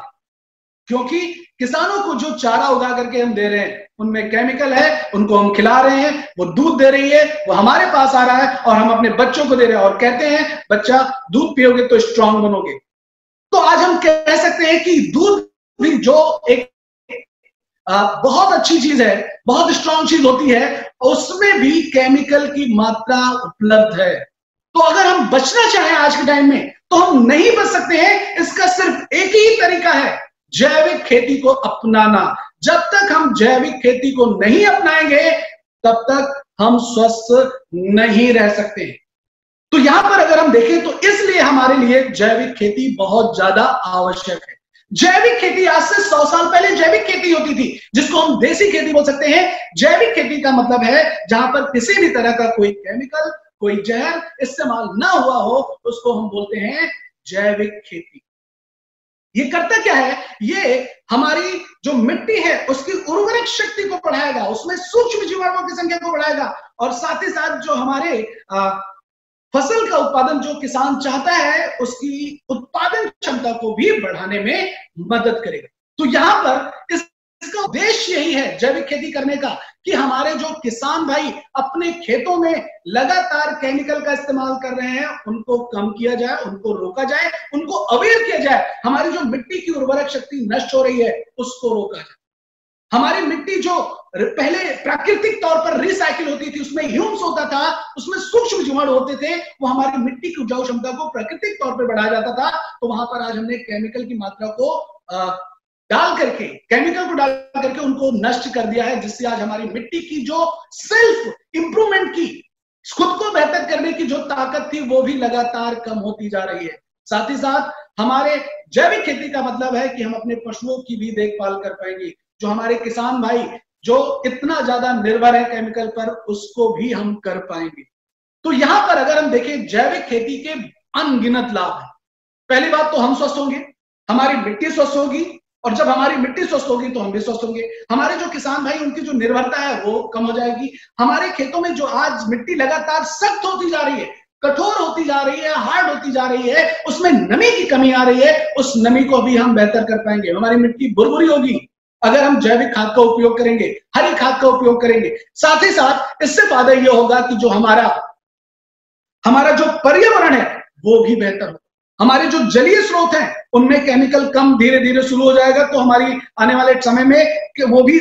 क्योंकि किसानों को जो चारा उगा करके हम दे रहे हैं उनमें केमिकल है, उनको हम खिला रहे हैं, वो दूध दे रही है, वो हमारे पास आ रहा है और हम अपने बच्चों को दे रहे हैं और कहते हैं बच्चा दूध पियोगे तो स्ट्रांग बनोगे। तो आज हम कह सकते हैं कि दूध भी जो एक बहुत अच्छी चीज है, बहुत स्ट्रांग चीज होती है, उसमें भी केमिकल की मात्रा उपलब्ध है। तो अगर हम बचना चाहें आज के टाइम में तो हम नहीं बच सकते हैं। इसका सिर्फ एक ही तरीका है, जैविक खेती को अपनाना। जब तक हम जैविक खेती को नहीं अपनाएंगे तब तक हम स्वस्थ नहीं रह सकते। तो यहां पर अगर हम देखें तो इसलिए हमारे लिए जैविक खेती बहुत ज्यादा आवश्यक है। जैविक खेती आज से 100 साल पहले जैविक खेती होती थी, जिसको हम देसी खेती बोल सकते हैं। जैविक खेती का मतलब है जहां पर किसी भी तरह का कोई केमिकल, कोई जहर इस्तेमाल ना हुआ हो, उसको हम बोलते हैं जैविक खेती। ये करता क्या है? ये हमारी जो मिट्टी है उसकी उर्वरक शक्ति को बढ़ाएगा, उसमें सूक्ष्म जीवाणुओं की संख्या को बढ़ाएगा और साथ ही साथ जो हमारे फसल का उत्पादन जो किसान चाहता है उसकी उत्पादन क्षमता को भी बढ़ाने में मदद करेगा। तो यहां पर इसका उद्देश्य यही है जैविक खेती करने का कि हमारे जो किसान भाई अपने खेतों में लगातार केमिकल का इस्तेमाल कर रहे हैं उनको कम किया जाए, उनको रोका जाए, उनको अवेयर किया जाए। हमारी जो मिट्टी की उर्वरक शक्ति नष्ट हो रही है उसको रोका जाए। हमारी मिट्टी जो पहले प्राकृतिक तौर पर रिसाइकिल होती थी, उसमें ह्यूम्स होता था, उसमें सूक्ष्म जीवाणु होते थे, वो हमारी मिट्टी की उपजाऊ क्षमता को प्राकृतिक तौर पर बढ़ाया जाता था। तो वहां पर आज हमने केमिकल की मात्रा को डाल करके उनको नष्ट कर दिया है, जिससे आज हमारी मिट्टी की जो सेल्फ इंप्रूवमेंट की, खुद को बेहतर करने की जो ताकत थी वो भी लगातार कम होती जा रही है। साथ ही साथ हमारे जैविक खेती का मतलब है कि हम अपने पशुओं की भी देखभाल कर पाएंगे। जो हमारे किसान भाई जो इतना ज्यादा निर्भर है केमिकल पर, उसको भी हम कर पाएंगे। तो यहां पर अगर हम देखें जैविक खेती के अनगिनत लाभ है। पहली बात तो हम स्वस्थ होंगे, हमारी मिट्टी स्वस्थ होगी और जब हमारी मिट्टी स्वस्थ होगी तो हम भी स्वस्थ होंगे। हमारे जो किसान भाई उनकी जो निर्भरता है वो कम हो जाएगी। हमारे खेतों में जो आज मिट्टी लगातार सख्त होती जा रही है, कठोर होती जा रही है, हार्ड होती जा रही है, उसमें नमी की कमी आ रही है, उस नमी को भी हम बेहतर कर पाएंगे। हमारी मिट्टी भुरभुरी होगी अगर हम जैविक खाद का उपयोग करेंगे, हरी खाद का उपयोग करेंगे। साथ ही साथ इससे फायदा यह होगा कि जो हमारा जो पर्यावरण है वो भी बेहतर होगा। हमारे जो जलीय स्रोत हैं उनमें केमिकल कम धीरे धीरे शुरू हो जाएगा, तो हमारी आने वाले समय में वो भी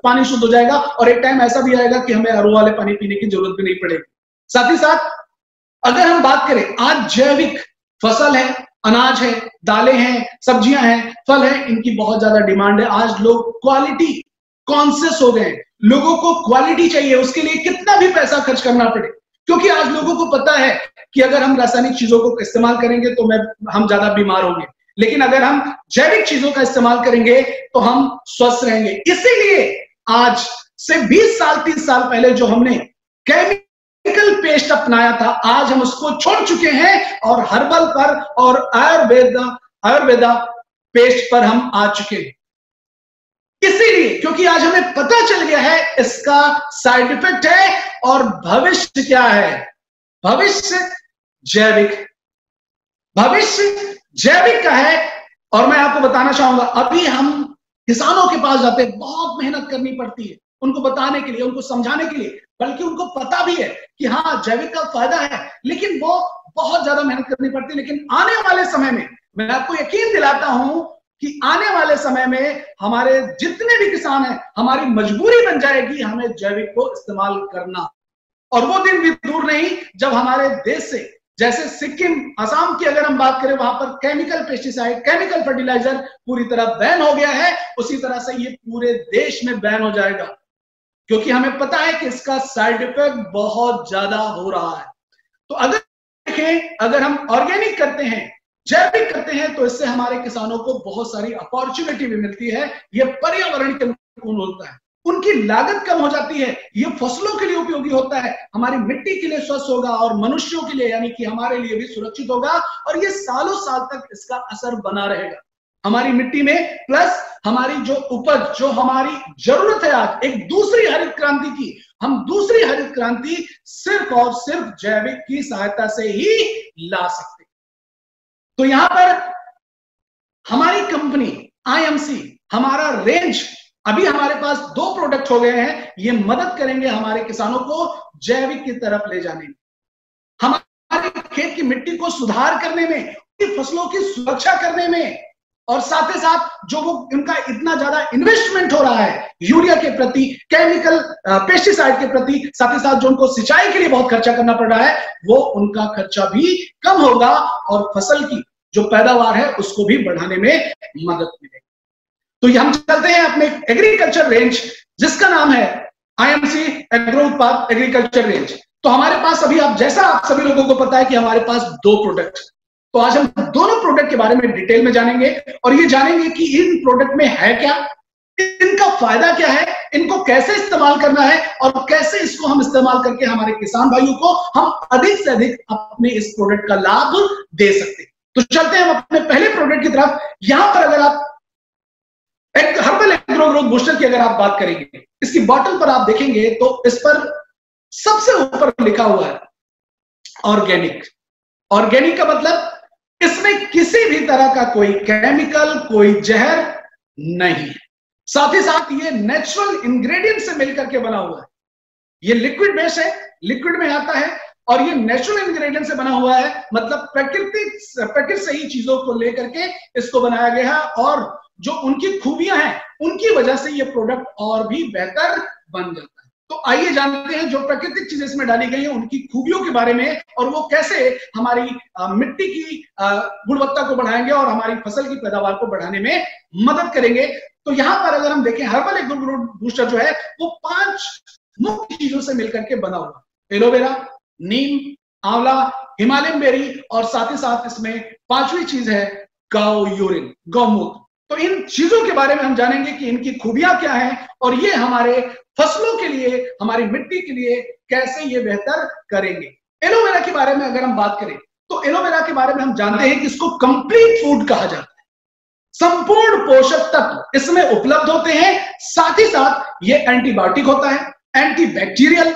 पानी शुद्ध हो जाएगा और एक टाइम ऐसा भी आएगा कि हमें आरओ वाले पानी पीने की जरूरत भी नहीं पड़ेगी। साथ ही साथ अगर हम बात करें, आज जैविक फसल है, अनाज है, दालें हैं, सब्जियां हैं, फल हैं, इनकी बहुत ज्यादा डिमांड है। आज लोग क्वालिटी कॉन्शियस हो गए, लोगों को क्वालिटी चाहिए, उसके लिए कितना भी पैसा खर्च करना पड़े, क्योंकि आज लोगों को पता है कि अगर हम रासायनिक चीजों को इस्तेमाल करेंगे तो हम ज्यादा बीमार होंगे, लेकिन अगर हम जैविक चीजों का इस्तेमाल करेंगे तो हम स्वस्थ रहेंगे। इसीलिए आज से 20 साल 30 साल पहले जो हमने केमिकल पेस्ट अपनाया था, आज हम उसको छोड़ चुके हैं और हर्बल पर और आयुर्वेदा पेस्ट पर हम आ चुके हैं। इसीलिए क्योंकि आज हमें पता चल गया है इसका साइड इफेक्ट है, और भविष्य क्या है? भविष्य जैविक, भविष्य जैविक का है। और मैं आपको बताना चाहूंगा, अभी हम किसानों के पास जाते हैं, बहुत मेहनत करनी पड़ती है उनको बताने के लिए, उनको समझाने के लिए, बल्कि उनको पता भी है कि हाँ जैविक का फायदा है, लेकिन वो बहुत ज्यादा मेहनत करनी पड़ती है। लेकिन आने वाले समय में मैं आपको यकीन दिलाता हूं कि आने वाले समय में हमारे जितने भी किसान हैं, हमारी मजबूरी बन जाएगी हमें जैविक को इस्तेमाल करना। और वो दिन भी दूर नहीं जब हमारे देश से, जैसे सिक्किम, असम की अगर हम बात करें, वहां पर केमिकल पेस्टिसाइड, केमिकल फर्टिलाइजर पूरी तरह बैन हो गया है, उसी तरह से ये पूरे देश में बैन हो जाएगा, क्योंकि हमें पता है कि इसका साइड इफेक्ट बहुत ज्यादा हो रहा है। तो अगर देखें, अगर हम ऑर्गेनिक करते हैं, जैविक करते हैं, तो इससे हमारे किसानों को बहुत सारी अपॉर्चुनिटी भी मिलती है। ये पर्यावरण के अनुकूल होता है, उनकी लागत कम हो जाती है, ये फसलों के लिए उपयोगी होता है, हमारी मिट्टी के लिए स्वस्थ होगा, और मनुष्यों के लिए यानी कि हमारे लिए भी सुरक्षित होगा, और ये सालों साल तक इसका असर बना रहेगा हमारी मिट्टी में। प्लस हमारी जो उपज, जो हमारी जरूरत है आज एक दूसरी हरित क्रांति की, हम दूसरी हरित क्रांति सिर्फ और सिर्फ जैविक की सहायता से ही ला सकते। तो यहां पर हमारी कंपनी आईएमसी, हमारा रेंज, अभी हमारे पास 2 प्रोडक्ट हो गए हैं, ये मदद करेंगे हमारे किसानों को जैविक की तरफ ले जाने में, हमारे खेत की मिट्टी को सुधार करने में, फसलों की सुरक्षा करने में, और साथ ही साथ जो वो उनका इतना ज्यादा इन्वेस्टमेंट हो रहा है यूरिया के प्रति, केमिकल पेस्टिसाइड के प्रति, साथ ही साथ जो उनको सिंचाई के लिए बहुत खर्चा करना पड़ रहा है, वो उनका खर्चा भी कम होगा, और फसल की जो पैदावार है उसको भी बढ़ाने में मदद मिलेगी। तो हम चलते हैं अपने एग्रीकल्चर रेंज, जिसका नाम है आईएमसी एग्रो उत्पाद एग्रीकल्चर रेंज। तो हमारे पास अभी, आप जैसा आप सभी लोगों को पता है कि हमारे पास 2 प्रोडक्ट, तो आज हम दोनों प्रोडक्ट के बारे में डिटेल में जानेंगे, और ये जानेंगे कि इन प्रोडक्ट में है क्या, इनका फायदा क्या है, इनको कैसे इस्तेमाल करना है, और कैसे इसको हम इस्तेमाल करके हमारे किसान भाइयों को हम अधिक से अधिक अपने इस प्रोडक्ट का लाभ दे सकते हैं। तो चलते हैं हम अपने पहले प्रोडक्ट की तरफ। यहां पर अगर आप एक हर्बल एग्रो ग्रोथ बूस्टर की अगर आप बात करेंगे, इसकी बॉटल पर आप देखेंगे तो इस पर सबसे ऊपर लिखा हुआ है ऑर्गेनिक। ऑर्गेनिक का मतलब इसमें किसी भी तरह का कोई केमिकल, कोई जहर नहीं है। साथ ही साथ ये नेचुरल इंग्रेडिएंट से मिलकर के बना हुआ है। ये लिक्विड बेस है, लिक्विड में आता है, और ये नेचुरल इंग्रेडिएंट से बना हुआ है, मतलब प्रकृति से ही चीजों को लेकर के इसको बनाया गया है, और जो उनकी खूबियां हैं उनकी वजह से ये प्रोडक्ट और भी बेहतर बन जाता है। तो आइए जानते हैं जो प्राकृतिक चीजें इसमें डाली गई हैं उनकी खूबियों के बारे में, और वो कैसे हमारी मिट्टी की गुणवत्ता को बढ़ाएंगे और हमारी फसल की पैदावार को बढ़ाने में मदद करेंगे। तो यहाँ पर अगर हम देखें, हर्बल एग्रो ग्रोथ बूस्टर जो है वो 5 मुख्य चीजों से मिलकर के बना हुआ है। एलोवेरा, नीम, आंवला, हिमालयन बेरी, और साथ ही साथ इसमें 5वीं चीज है गौ यूरिन, गौमूत्र। तो इन चीजों के बारे में हम जानेंगे कि इनकी खूबियां क्या हैं, और ये हमारे फसलों के लिए, हमारी मिट्टी के लिए कैसे ये बेहतर करेंगे। एलोवेरा के बारे में अगर हम बात करें, तो एलोवेरा के बारे में हम जानते हैं कि इसको कंप्लीट फूड कहा जाता है। संपूर्ण पोषक तत्व इसमें उपलब्ध होते हैं, साथ ही साथ ये एंटीबायोटिक होता है, anti bacterial,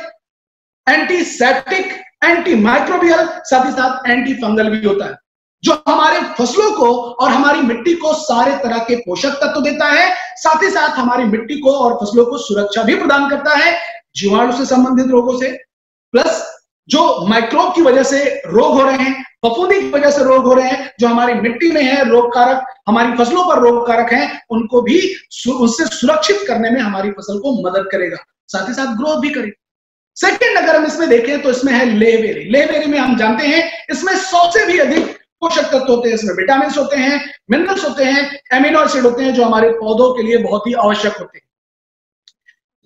antiseptic, anti microbial, साथ ही साथ एंटी फंगल भी होता है, जो हमारे फसलों को और हमारी मिट्टी को सारे तरह के पोषक तत्व देता है, साथ ही साथ हमारी मिट्टी को और फसलों को सुरक्षा भी प्रदान करता है जीवाणु से संबंधित रोगों से। प्लस जो माइक्रोब की वजह से रोग हो रहे हैं, फफूंदी की वजह से रोग हो रहे हैं, जो हमारी मिट्टी में है रोग कारक, हमारी फसलों पर रोग कारक हैं, उनको भी उससे सुरक्षित करने में हमारी फसल को मदद करेगा, साथ ही साथ ग्रोथ भी करेगा। सेकेंड अगर हम इसमें देखें तो इसमें है लेवेरी। लेवेरी में हम जानते हैं इसमें 100 से भी अधिक पोषक तत्व होते हैं, इसमें विटामिन होते हैं, मिनरल्स होते हैं, एमिनो एसिड होते हैं, जो हमारे पौधों के लिए बहुत ही आवश्यक होते हैं।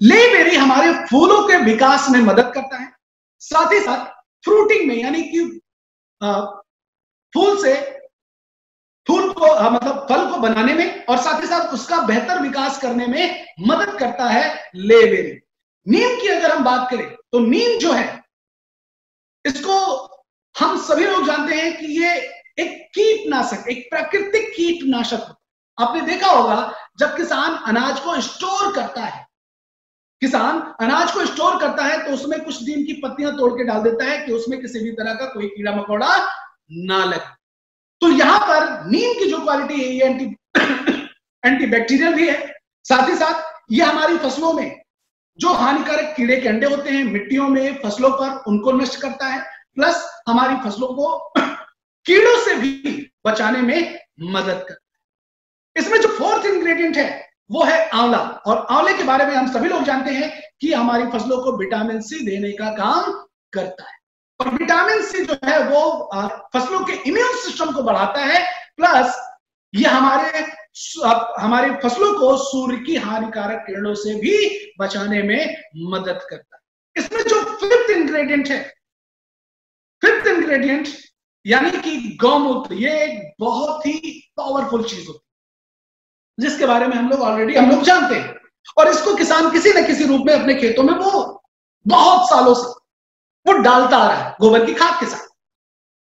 लेवेरी हमारे फूलों के विकास में मदद करता है, साथ ही साथ फ्रूटिंग में, यानी कि फूल को मतलब फल को बनाने में, और साथ ही साथ उसका बेहतर विकास करने में मदद करता है लेवेरी। नीम की अगर हम बात करें तो नीम जो है, इसको हम सभी लोग जानते हैं कि ये एक कीटनाशक, एक प्राकृतिक कीटनाशक, आपने देखा होगा जब किसान अनाज को स्टोर करता है, किसान अनाज को स्टोर करता है तो उसमें कुछ नीम की पत्तियां तोड़ के डाल देता है कि उसमें किसी भी तरह का कोई कीड़ा मकोड़ा ना लगे। तो यहां पर नीम की जो क्वालिटी है ये एंटीबैक्टीरियल भी है, साथ ही साथ ये हमारी फसलों में जो हानिकारक कीड़े के अंडे होते हैं मिट्टियों में फसलों पर, उनको नष्ट करता है, प्लस हमारी फसलों को कीड़ों से भी बचाने में मदद करता है। इसमें जो फोर्थ इंग्रेडिएंट है वो है आंवला, और आंवले के बारे में हम सभी लोग जानते हैं कि हमारी फसलों को विटामिन सी देने का काम करता है, और विटामिन सी जो है वो फसलों के इम्यून सिस्टम को बढ़ाता है, प्लस ये हमारे फसलों को सूर्य की हानिकारक किरणों से भी बचाने में मदद करता है। इसमें जो फिफ्थ इंग्रेडिएंट यानी कि गौमूत्र, ये एक बहुत ही पावरफुल चीज होती है जिसके बारे में हम लोग जानते हैं, और इसको किसान किसी न किसी रूप में अपने खेतों में वो बहुत सालों से वो डालता आ रहा है गोबर की खाद के साथ।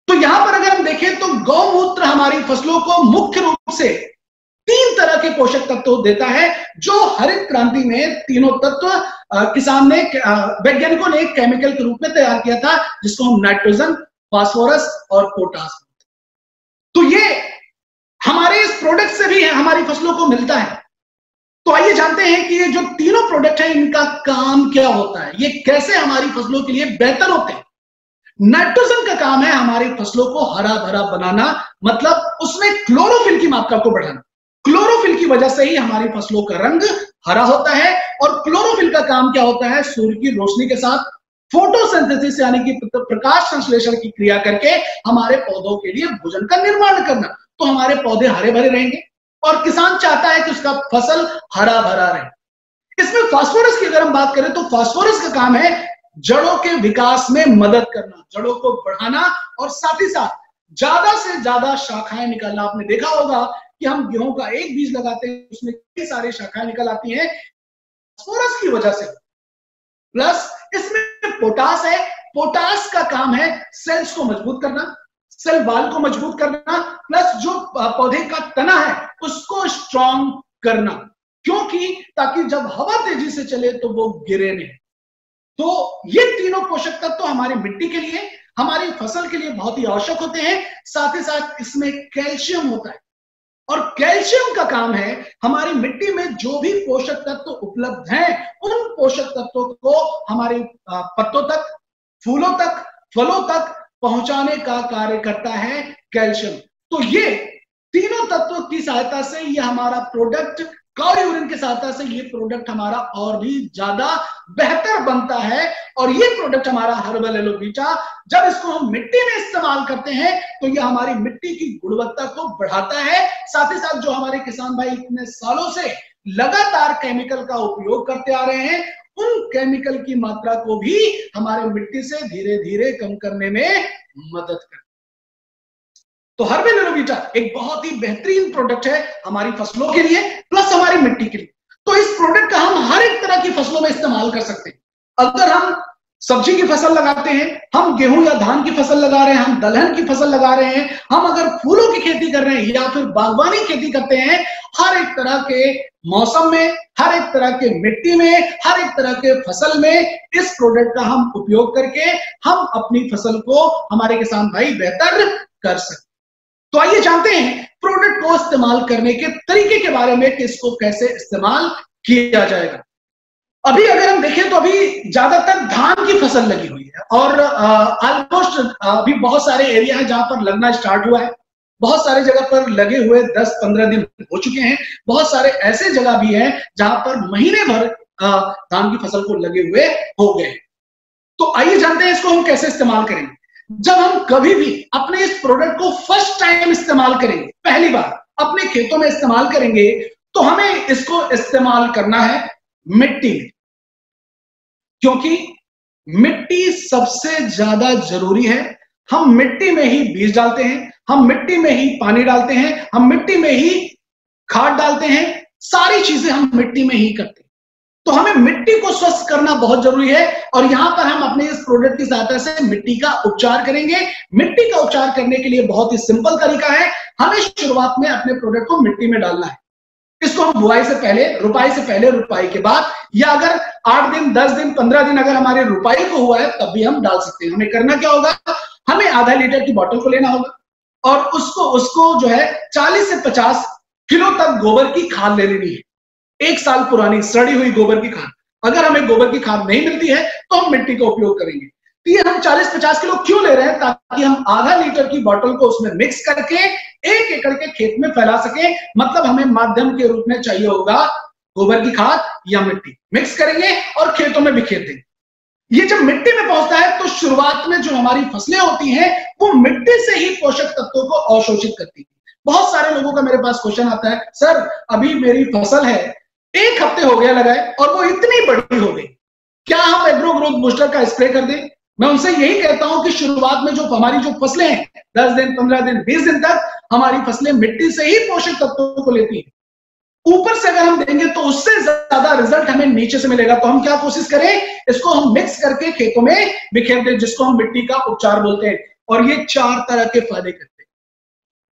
तो यहां पर अगर हम देखें तो गौमूत्र हमारी फसलों को मुख्य रूप से 3 तरह के पोषक तत्व देता है, जो हरित क्रांति में तीनों तत्व किसान ने वैज्ञानिकों ने केमिकल के रूप में तैयार किया था, जिसको हम नाइट्रोजन, फास्फोरस और पोटास। तो ये हमारे इस प्रोडक्ट से भी हमारी फसलों को मिलता है। तो आइए जानते हैं कि ये जो तीनों प्रोडक्ट है इनका काम क्या होता है, ये कैसे हमारी फसलों के लिए बेहतर होते हैं। नाइट्रोजन का काम है हमारी फसलों को हरा भरा बनाना, मतलब उसमें क्लोरोफिल की मात्रा को बढ़ाना। क्लोरोफिल की वजह से ही हमारी फसलों का रंग हरा होता है, और क्लोरोफिल का काम क्या होता है, सूर्य की रोशनी के साथ फोटोसिंथेसिस यानी कि प्रकाश संश्लेषण की क्रिया करके हमारे पौधों के लिए भोजन का निर्माण करना। तो हमारे पौधे हरे भरे रहेंगे और किसान चाहता है कि उसका फसल हरा भरा रहे। इसमें फास्फोरस की अगर हम बात करें तो फास्फोरस का काम है जड़ों के विकास में मदद करना, जड़ों को बढ़ाना, और साथ ही साथ ज्यादा से ज्यादा शाखाएं निकालना। आपने देखा होगा कि हम गेहूं का एक बीज लगाते हैं, उसमें कई सारी शाखाएं निकल आती हैं फास्फोरस की वजह से। प्लस इसमें पोटास है, पोटास का काम है सेल्स को मजबूत करना, सेल वाल को मजबूत करना, प्लस जो पौधे का तना है उसको स्ट्रॉन्ग करना, क्योंकि ताकि जब हवा तेजी से चले तो वो गिरे नहीं। तो ये तीनों पोषक तत्व तो हमारी मिट्टी के लिए, हमारी फसल के लिए बहुत ही आवश्यक होते हैं। साथ ही साथ इसमें कैल्शियम होता है, और कैल्शियम का काम है हमारी मिट्टी में जो भी पोषक तत्व उपलब्ध हैं उन पोषक तत्वों को हमारे पत्तों तक, फूलों तक, फलों तक पहुंचाने का कार्य करता है कैल्शियम। तो ये तीनों तत्वों की सहायता से ये हमारा प्रोडक्ट, काउ यूरिन की सहायता से ये प्रोडक्ट हमारा और भी ज्यादा बेहतर बनता है। और ये प्रोडक्ट हमारा हर्बल एलोवीटा, जब इसको हम मिट्टी में इस्तेमाल करते हैं तो ये हमारी मिट्टी की गुणवत्ता को बढ़ाता है। साथ ही साथ जो हमारे किसान भाई इतने सालों से लगातार केमिकल का उपयोग करते आ रहे हैं, उन केमिकल की मात्रा को भी हमारे मिट्टी से धीरे धीरे कम करने में मदद करता है। तो हर्बल एलोवीटा एक बहुत ही बेहतरीन प्रोडक्ट है हमारी फसलों के लिए, प्लस हमारी मिट्टी के लिए। तो इस प्रोडक्ट का हम हर एक तरह की फसलों में इस्तेमाल कर सकते हैं। अगर हम सब्जी की फसल लगाते हैं, हम गेहूं या धान की फसल लगा रहे हैं, हम दलहन की फसल लगा रहे हैं, हम अगर फूलों की खेती कर रहे हैं या फिर बागवानी खेती करते हैं, हर एक तरह के मौसम में, हर एक तरह के मिट्टी में, हर एक तरह के फसल में इस प्रोडक्ट का हम उपयोग करके हम अपनी फसल को, हमारे किसान भाई बेहतर कर सकते हैं। तो आइए जानते हैं प्रोडक्ट को इस्तेमाल करने के तरीके के बारे में कि इसको कैसे इस्तेमाल किया जाएगा। अभी अगर हम देखें तो अभी ज्यादातर धान की फसल लगी हुई है, और ऑलमोस्ट अभी बहुत सारे एरिया है जहां पर लगना स्टार्ट हुआ है। बहुत सारे जगह पर लगे हुए 10-15 दिन हो चुके हैं। बहुत सारे ऐसे जगह भी हैं जहां पर महीने भर धान की फसल को लगे हुए हो गए। तो आइए जानते हैं इसको हम कैसे इस्तेमाल करेंगे। जब हम कभी भी अपने इस प्रोडक्ट को फर्स्ट टाइम इस्तेमाल करेंगे, पहली बार अपने खेतों में इस्तेमाल करेंगे, तो हमें इसको इस्तेमाल करना है मिट्टी में, क्योंकि मिट्टी सबसे ज्यादा जरूरी है। हम मिट्टी में ही बीज डालते हैं, हम मिट्टी में ही पानी डालते हैं, हम मिट्टी में ही खाद डालते हैं, सारी चीजें हम मिट्टी में ही करते हैं। तो हमें मिट्टी को स्वस्थ करना बहुत जरूरी है, और यहां पर हम अपने इस प्रोडक्ट की सहायता से मिट्टी का उपचार करेंगे। मिट्टी का उपचार करने के लिए बहुत ही सिंपल तरीका है, हमें शुरुआत में अपने प्रोडक्ट को मिट्टी में डालना है। इसको हम बुआई से पहले, रुपाई से पहले, रुपाई के बाद, या अगर 8 दिन, 10 दिन, 15 दिन अगर हमारे रुपाई को हुआ है तब भी हम डाल सकते हैं। हमें करना क्या होगा, हमें आधा लीटर की बोतल को लेना होगा और उसको जो है 40 से 50 किलो तक गोबर की खाद ले लेनी है, 1 साल पुरानी सड़ी हुई गोबर की खाद। अगर हमें गोबर की खाद नहीं मिलती है तो हम मिट्टी का उपयोग करेंगे। तो ये हम 40-50 किलो क्यों ले रहे हैं, ताकि हम आधा लीटर की बोतल को उसमें मिक्स करके 1 एकड़ के खेत में फैला सके। मतलब हमें माध्यम के रूप में चाहिए होगा गोबर की खाद या मिट्टी, मिक्स करेंगे और खेतों में बिखेर देंगे। ये जब मिट्टी में पहुंचता है तो शुरुआत में जो हमारी फसलें होती हैं वो मिट्टी से ही पोषक तत्वों को अवशोषित करती है। बहुत सारे लोगों का मेरे पास क्वेश्चन आता है, सर अभी मेरी फसल है 1 हफ्ते हो गया लगाए और वो इतनी बड़ी हो गई, क्या हम एग्रो ग्रोथ बूस्टर का स्प्रे कर दें? मैं उनसे यही कहता हूं कि शुरुआत में जो हमारी जो फसलें हैं 10 दिन, 15 दिन, 20 दिन तक हमारी फसलें मिट्टी से ही पोषक तत्वों को लेती है। ऊपर से अगर हम देंगे तो उससे ज्यादा रिजल्ट हमें नीचे से मिलेगा। तो हम क्या कोशिश करें, इसको हम मिक्स करके खेतों में बिखेर दें, जिसको हम मिट्टी का उपचार बोलते हैं। और ये 4 तरह के फायदे करते हैं।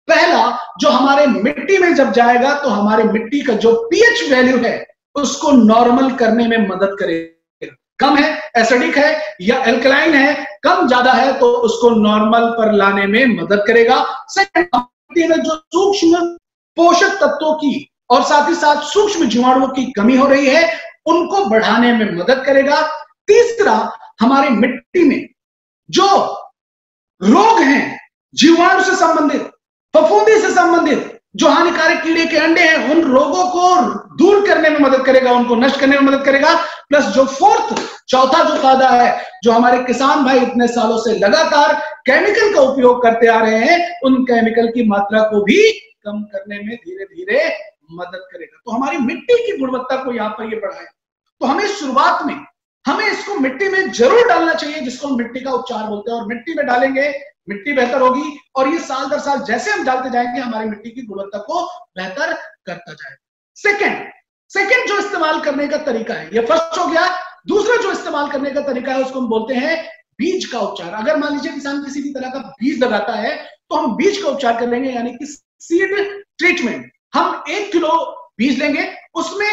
पहला, जो हमारे मिट्टी में जब जाएगा तो हमारे मिट्टी का जो पीएच वैल्यू है उसको नॉर्मल करने में मदद करेगा। कम है, एसिडिक है या एल्कलाइन है, कम ज्यादा है तो उसको नॉर्मल पर लाने में मदद करेगा। सेकंड, मिट्टी में जो सूक्ष्म पोषक तत्वों की और साथ ही साथ सूक्ष्म जीवाणुओं की कमी हो रही है उनको बढ़ाने में मदद करेगा। तीसरा, हमारी मिट्टी में जो रोग हैं, जीवाणु से संबंधित, फफूंदी से संबंधित, जो हानिकारक कीड़े के अंडे हैं, उन रोगों को दूर करने में मदद करेगा, उनको नष्ट करने में मदद करेगा। प्लस जो चौथा जो फायदा है, जो हमारे किसान भाई इतने सालों से लगातार केमिकल का उपयोग करते आ रहे हैं, उन केमिकल की मात्रा को भी कम करने में धीरे धीरे मदद करेगा। तो हमारी मिट्टी की गुणवत्ता को यहाँ पर ये बढ़ाए। तो हमें शुरुआत में हमें इसको मिट्टी में जरूर डालना चाहिए, जिसको हम मिट्टी का उपचार बोलते हैं। और मिट्टी में डालेंगे, मिट्टी बेहतर होगी और ये साल दर साल जैसे हम डालते जाएंगे हमारी मिट्टी की गुणवत्ता को बेहतर करता जाएगा। सेकंड जो इस्तेमाल करने का तरीका है, ये फर्स्ट हो गया। दूसरा जो इस्तेमाल करने का तरीका है उसको हम बोलते हैं बीज का उपचार। अगर मान लीजिए किसान किसी भी तरह का बीज लगाता है तो हम बीज का उपचार कर लेंगे, यानी कि सीड ट्रीटमेंट। हम 1 किलो बीज लेंगे, उसमें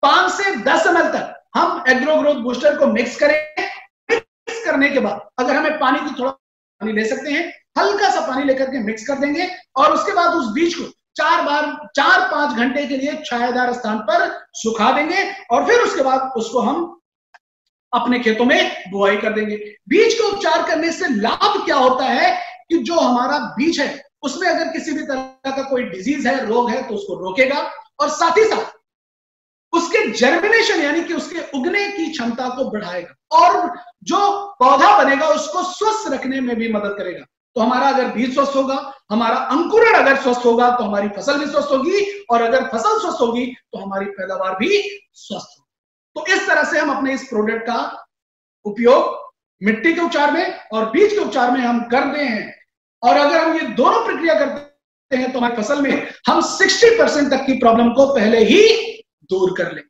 5 से 10 ml तक हम एग्रो ग्रोथ बूस्टर को मिक्स करेंगे। मिक्स करने के बाद अगर हमें पानी की थोड़ा पानी ले सकते हैं, हल्का सा पानी लेकर के मिक्स कर देंगे और उसके बाद उस बीज को 4-5 घंटे के लिए छायादार स्थान पर सुखा देंगे और फिर उसके बाद उसको हम अपने खेतों में बुआई कर देंगे। बीज का उपचार करने से लाभ क्या होता है कि जो हमारा बीज है उसमें अगर किसी भी तरह का कोई डिजीज है, रोग है, तो उसको रोकेगा और साथ ही साथ उसके जर्मिनेशन यानी कि उसके उगने की क्षमता को बढ़ाएगा और जो पौधा बनेगा उसको स्वस्थ रखने में भी मदद करेगा। तो हमारा अगर बीज स्वस्थ होगा, हमारा अंकुरण अगर स्वस्थ होगा तो हमारी फसल भी स्वस्थ होगी और अगर फसल स्वस्थ होगी तो हमारी पैदावार भी स्वस्थ होगी। तो इस तरह से हम अपने इस प्रोडक्ट का उपयोग मिट्टी के उपचार में और बीज के उपचार में हम करते हैं। और अगर हम ये दोनों प्रक्रिया करते हैं तो हमारी फसल में हम 60% तक की प्रॉब्लम को पहले ही दूर कर लें।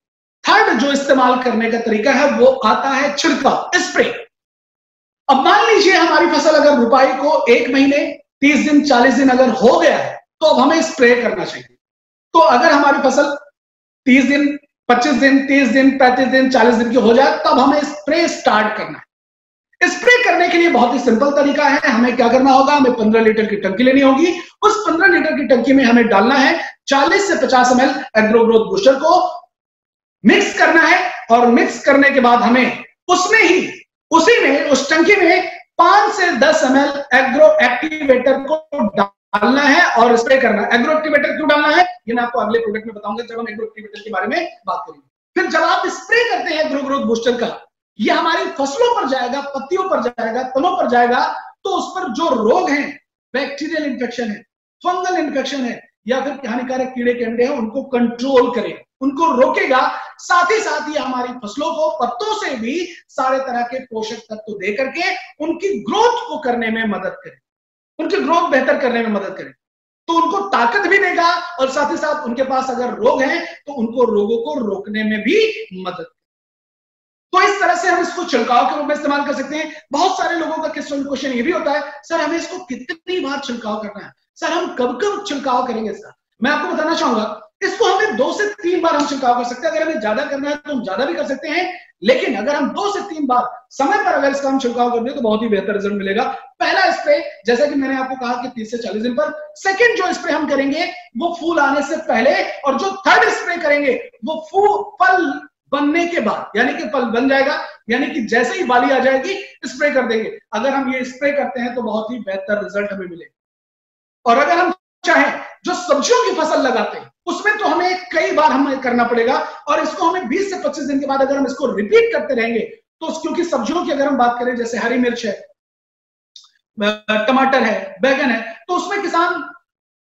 थर्ड जो इस्तेमाल करने का तरीका है वो आता है छिड़काव, स्प्रे। अब मान लीजिए हमारी फसल अगर रुपाई को 1 महीने 30 दिन 40 दिन अगर हो गया है तो अब हमें स्प्रे करना चाहिए। तो अगर हमारी फसल 30 दिन 25 दिन 30 दिन 35 दिन 40 दिन की हो जाए तब हमें स्प्रे स्टार्ट करना है। स्प्रे करने के लिए बहुत ही सिंपल तरीका है। हमें क्या करना होगा, हमें 15 लीटर की टंकी लेनी होगी। उस 15 लीटर की टंकी में हमें डालना है 40 से 50 ml एग्रो ग्रोथ बूस्टर को मिक्स करना है और मिक्स करने के बाद हमें उसी में उस टंकी में 5 से 10 ml एग्रो एक्टिवेटर को डालना है और स्प्रे करना है। एग्रो एक्टिवेटर क्यों डालना है ये मैं आपको अगले प्रोडक्ट में बताऊंगा जब हम एग्रो एक्टिवेटर के बारे में बात करेंगे। फिर जब आप स्प्रे करते हैं एग्रो ग्रोथ बूस्टर का, ये हमारी फसलों पर जाएगा, पत्तियों पर जाएगा, तनों पर जाएगा, तो उस पर जो रोग हैं, बैक्टीरियल इन्फेक्शन है, फंगल इन्फेक्शन है या फिर हानिकारक कीड़े के अंडे हैं, उनको कंट्रोल करेगा, उनको रोकेगा। साथ ही साथ ये हमारी फसलों को पत्तों से भी सारे तरह के पोषक तत्व दे करके उनकी ग्रोथ को करने में मदद करे, उनकी ग्रोथ बेहतर करने में मदद करे। तो उनको ताकत भी देगा और साथ ही साथ उनके पास अगर रोग हैं तो उनको रोगों को रोकने में भी मदद। तो इस तरह से हम इसको छिड़काव के रूप में इस्तेमाल कर सकते हैं। बहुत सारे लोगों का क्वेश्चन ये भी होता है, सर हमें इसको कितनी बार छिड़काव करना है, सर हम कब कब छिड़काव करेंगे इसका। मैं आपको बताना चाहूंगा इसको हमें 2 से 3 बार हम छिड़काव कर सकते हैं। अगर हमें ज्यादा करना है तो हम ज्यादा भी कर सकते हैं, लेकिन अगर हम 2 से 3 बार समय पर अगर इसका हम छिड़काव कर दें तो बहुत ही बेहतर रिजल्ट मिलेगा। पहला स्प्रे जैसा कि मैंने आपको कहा कि 30 से 40 दिन पर। सेकंड जो स्प्रे हम करेंगे वो फूल आने से पहले, और जो थर्ड स्प्रे करेंगे वो फल बनने के बाद, यानी कि फल बन जाएगा, यानी कि जैसे ही बाली आ जाएगी स्प्रे कर देंगे। अगर हम ये स्प्रे करते हैं तो बहुत ही बेहतर रिजल्ट हमें मिलेगा। और अगर हम चाहें जो सब्जियों की फसल लगाते हैं उसमें तो हमें कई बार हमें करना पड़ेगा, और इसको हमें 20 से 25 दिन के बाद अगर हम इसको रिपीट करते रहेंगे तो, क्योंकि सब्जियों की अगर हम बात करें जैसे हरी मिर्च है, टमाटर है, बैगन है, तो उसमें किसान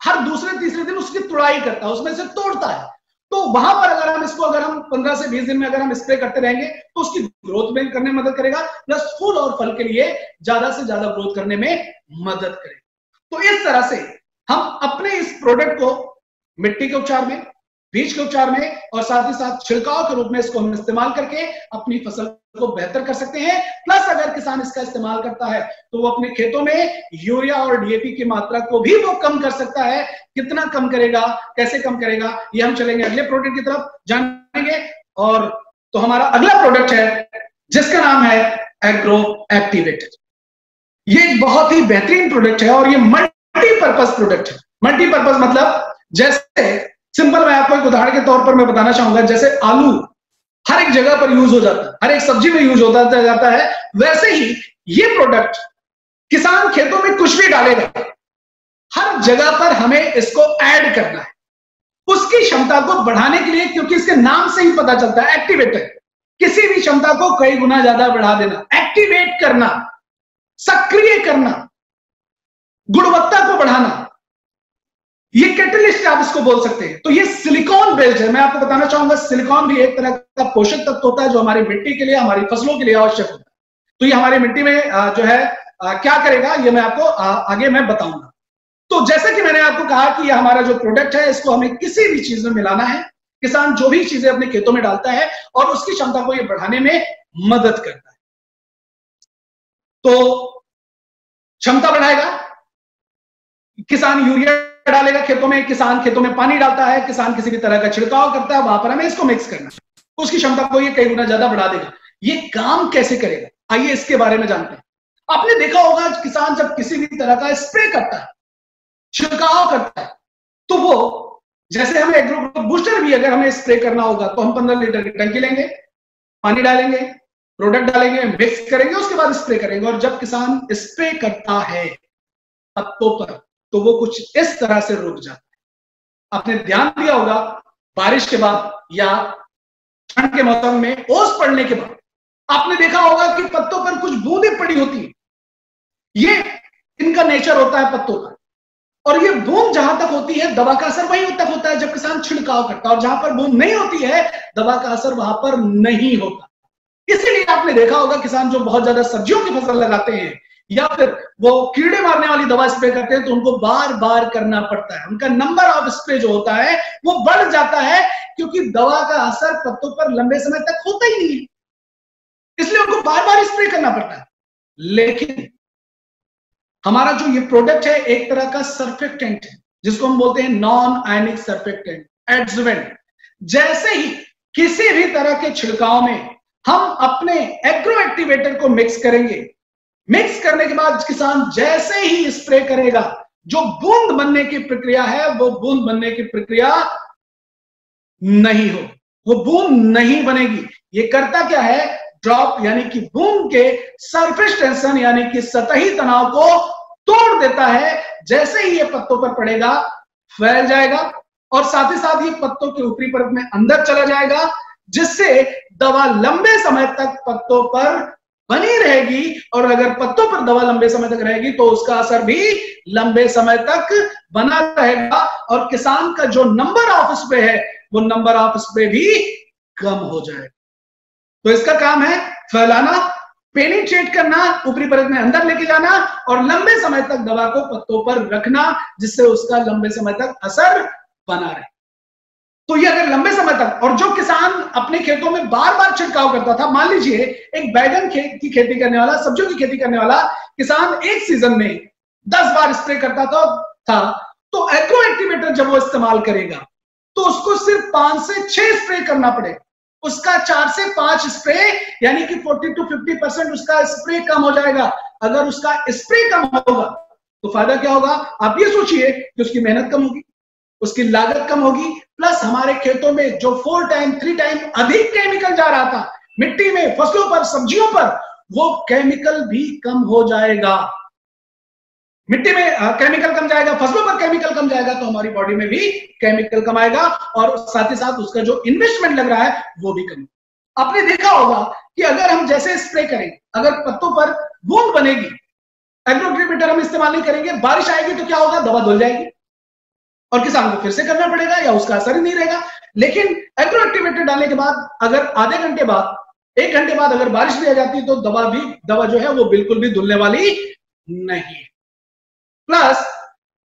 हर दूसरे तीसरे दिन उसकी तुड़ाई करता है, उसमें से तोड़ता है। तो वहां पर अगर हम इसको 15 से 20 दिन में अगर हम स्प्रे करते रहेंगे तो उसकी ग्रोथ में करने में मदद करेगा, प्लस फूल और फल के लिए ज्यादा से ज्यादा ग्रोथ करने में मदद करेगा। तो इस तरह से हम अपने इस प्रोडक्ट को मिट्टी के उपचार में, बीज के उपचार में और साथ ही साथ छिड़काव के रूप में इसको हम इस्तेमाल करके अपनी फसल को बेहतर कर सकते हैं। प्लस अगर किसान इसका इस्तेमाल करता है तो वो अपने खेतों में यूरिया और डीएपी की मात्रा को भी वो कम कर सकता है। कितना कम करेगा, कैसे कम करेगा, ये हम चलेंगे अगले प्रोडक्ट की तरफ जानेंगे। और तो हमारा अगला प्रोडक्ट है जिसका नाम है एग्रो एक्टिवेटर। ये एक बहुत ही बेहतरीन प्रोडक्ट है और ये मल्टीपर्पज प्रोडक्ट है। मल्टीपर्पज मतलब जैसे सिंपल मैं आपको एक उदाहरण के तौर पर मैं बताना चाहूंगा, जैसे आलू हर एक जगह पर यूज हो जाता है, हर एक सब्जी में यूज होता जाता है, वैसे ही ये प्रोडक्ट किसान खेतों में कुछ भी डालेगा, हर जगह पर हमें इसको ऐड करना है उसकी क्षमता को बढ़ाने के लिए, क्योंकि इसके नाम से ही पता चलता है एक्टिवेटर, किसी भी क्षमता को कई गुना ज्यादा बढ़ा देना, एक्टिवेट करना, सक्रिय करना, गुणवत्ता को बढ़ाना, ये कैटलिस्ट आप इसको बोल सकते हैं। तो ये सिलिकॉन बेस्ड है। मैं आपको बताना चाहूंगा सिलिकॉन भी एक तरह का पोषक तत्व होता है जो हमारी मिट्टी के लिए, हमारी फसलों के लिए आवश्यक होता है। तो ये हमारी मिट्टी में जो है क्या करेगा ये मैं आपको आगे मैं बताऊंगा। तो जैसा कि मैंने आपको कहा कि ये हमारा जो प्रोडक्ट है इसको हमें किसी भी चीज में मिलाना है। किसान जो भी चीजें अपने खेतों में डालता है और उसकी क्षमता को ये बढ़ाने में मदद करता है। तो क्षमता बढ़ाएगा, किसान यूरिया डालेगा खेतों में, किसान खेतों में पानी डालता है, किसान किसी भी तरह का छिड़काव करता है, वहां पर हमें इसको मिक्स करना है, उसकी क्षमता को ये कई गुना ज्यादा बढ़ा देगा। ये काम कैसे करेगा आइए इसके बारे में जानते हैं। आपने देखा होगा किसान जब किसी भी तरह का स्प्रे करता है, छिड़काव करता है, तो वो जैसे हमें एग्रो बूस्टर भी अगर हमें स्प्रे करना होगा तो हम 15 लीटर की टंकी लेंगे, पानी डालेंगे, प्रोडक्ट डालेंगे, मिक्स करेंगे, उसके बाद स्प्रे करेंगे। और जब किसान स्प्रे करता है पत्तों पर तो वो कुछ इस तरह से रुक जाता है। आपने ध्यान दिया होगा बारिश के बाद या ठंड के मौसम में ओस पड़ने के बाद आपने देखा होगा कि पत्तों पर कुछ बूंदें पड़ी होती है। ये इनका नेचर होता है पत्तों का, और ये बूंद जहां तक होती है दवा का असर वहीं तक होता है जब किसान छिड़काव करता है, और जहां पर बूंद नहीं होती है दवा का असर वहां पर नहीं होता। इसीलिए आपने देखा होगा किसान जो बहुत ज्यादा सब्जियों की फसल लगाते हैं या फिर वो कीड़े मारने वाली दवा स्प्रे करते हैं तो उनको बार बार करना पड़ता है, उनका नंबर ऑफ स्प्रे जो होता है वो बढ़ जाता है, क्योंकि दवा का असर पत्तों पर लंबे समय तक होता ही नहीं है, इसलिए उनको बार बार स्प्रे करना पड़ता है। लेकिन हमारा जो ये प्रोडक्ट है एक तरह का सर्फेक्टेंट है जिसको हम बोलते हैं नॉन आयनिक सर्फेक्टेंट, एडजुवेंट। जैसे ही किसी भी तरह के छिड़काव में हम अपने एग्रो एक्टिवेटर को मिक्स करेंगे, मिक्स करने के बाद किसान जैसे ही स्प्रे करेगा जो बूंद बनने की प्रक्रिया है वो बूंद बनने की प्रक्रिया नहीं हो, वो बूंद नहीं बनेगी। ये करता क्या है, ड्रॉप यानी कि बूंद के सरफेस टेंशन यानी कि सतही तनाव को तोड़ देता है। जैसे ही ये पत्तों पर पड़ेगा फैल जाएगा और साथ ही साथ ये पत्तों के ऊपरी परत में अंदर चला जाएगा, जिससे दवा लंबे समय तक पत्तों पर बनी रहेगी। और अगर पत्तों पर दवा लंबे समय तक रहेगी तो उसका असर भी लंबे समय तक बना रहेगा और किसान का जो नंबर ऑफ स्प्रे है वो नंबर ऑफ स्प्रे भी कम हो जाएगा। तो इसका काम है फैलाना, पेनिट्रेट करना, ऊपरी परत में अंदर लेके जाना और लंबे समय तक दवा को पत्तों पर रखना, जिससे उसका लंबे समय तक असर बना रहे। तो ये अगर लंबे समय तक, और जो किसान अपने खेतों में बार बार छिड़काव करता था, मान लीजिए एक बैगन की खेती करने वाला, सब्जियों की खेती करने वाला किसान एक सीजन में 10 बार स्प्रे करता था, तो एग्रो एक्टिवेटर जब वो इस्तेमाल करेगा तो उसको सिर्फ 5 से 6 स्प्रे करना पड़ेगा। उसका 4 से 5 स्प्रे यानी कि 40 to 50% उसका स्प्रे कम हो जाएगा। अगर उसका स्प्रे कम होगा तो फायदा क्या होगा? आप ये सोचिए कि उसकी मेहनत कम होगी, उसकी लागत कम होगी, प्लस हमारे खेतों में जो 4 टाइम 3 टाइम अधिक केमिकल जा रहा था मिट्टी में, फसलों पर, सब्जियों पर, वो केमिकल भी कम हो जाएगा। मिट्टी में केमिकल कम जाएगा, फसलों पर केमिकल कम जाएगा, तो हमारी बॉडी में भी केमिकल कम आएगा और साथ ही साथ उसका जो इन्वेस्टमेंट लग रहा है वो भी कम। आपने देखा होगा कि अगर हम जैसे स्प्रे करेंगे, अगर पत्तों पर बूंद बनेगी, एग्रो एक्टिवेटर हम इस्तेमाल नहीं करेंगे, बारिश आएगी तो क्या होगा? दवा धुल जाएगी और किसान को फिर से करना पड़ेगा या उसका असर ही नहीं रहेगा। लेकिन एग्रो एक्टिवेटर डालने के बाद अगर आधे घंटे बाद, 1 घंटे बाद अगर बारिश भी आ जाती है तो दवा जो है वो बिल्कुल भी धुलने वाली नहीं। प्लस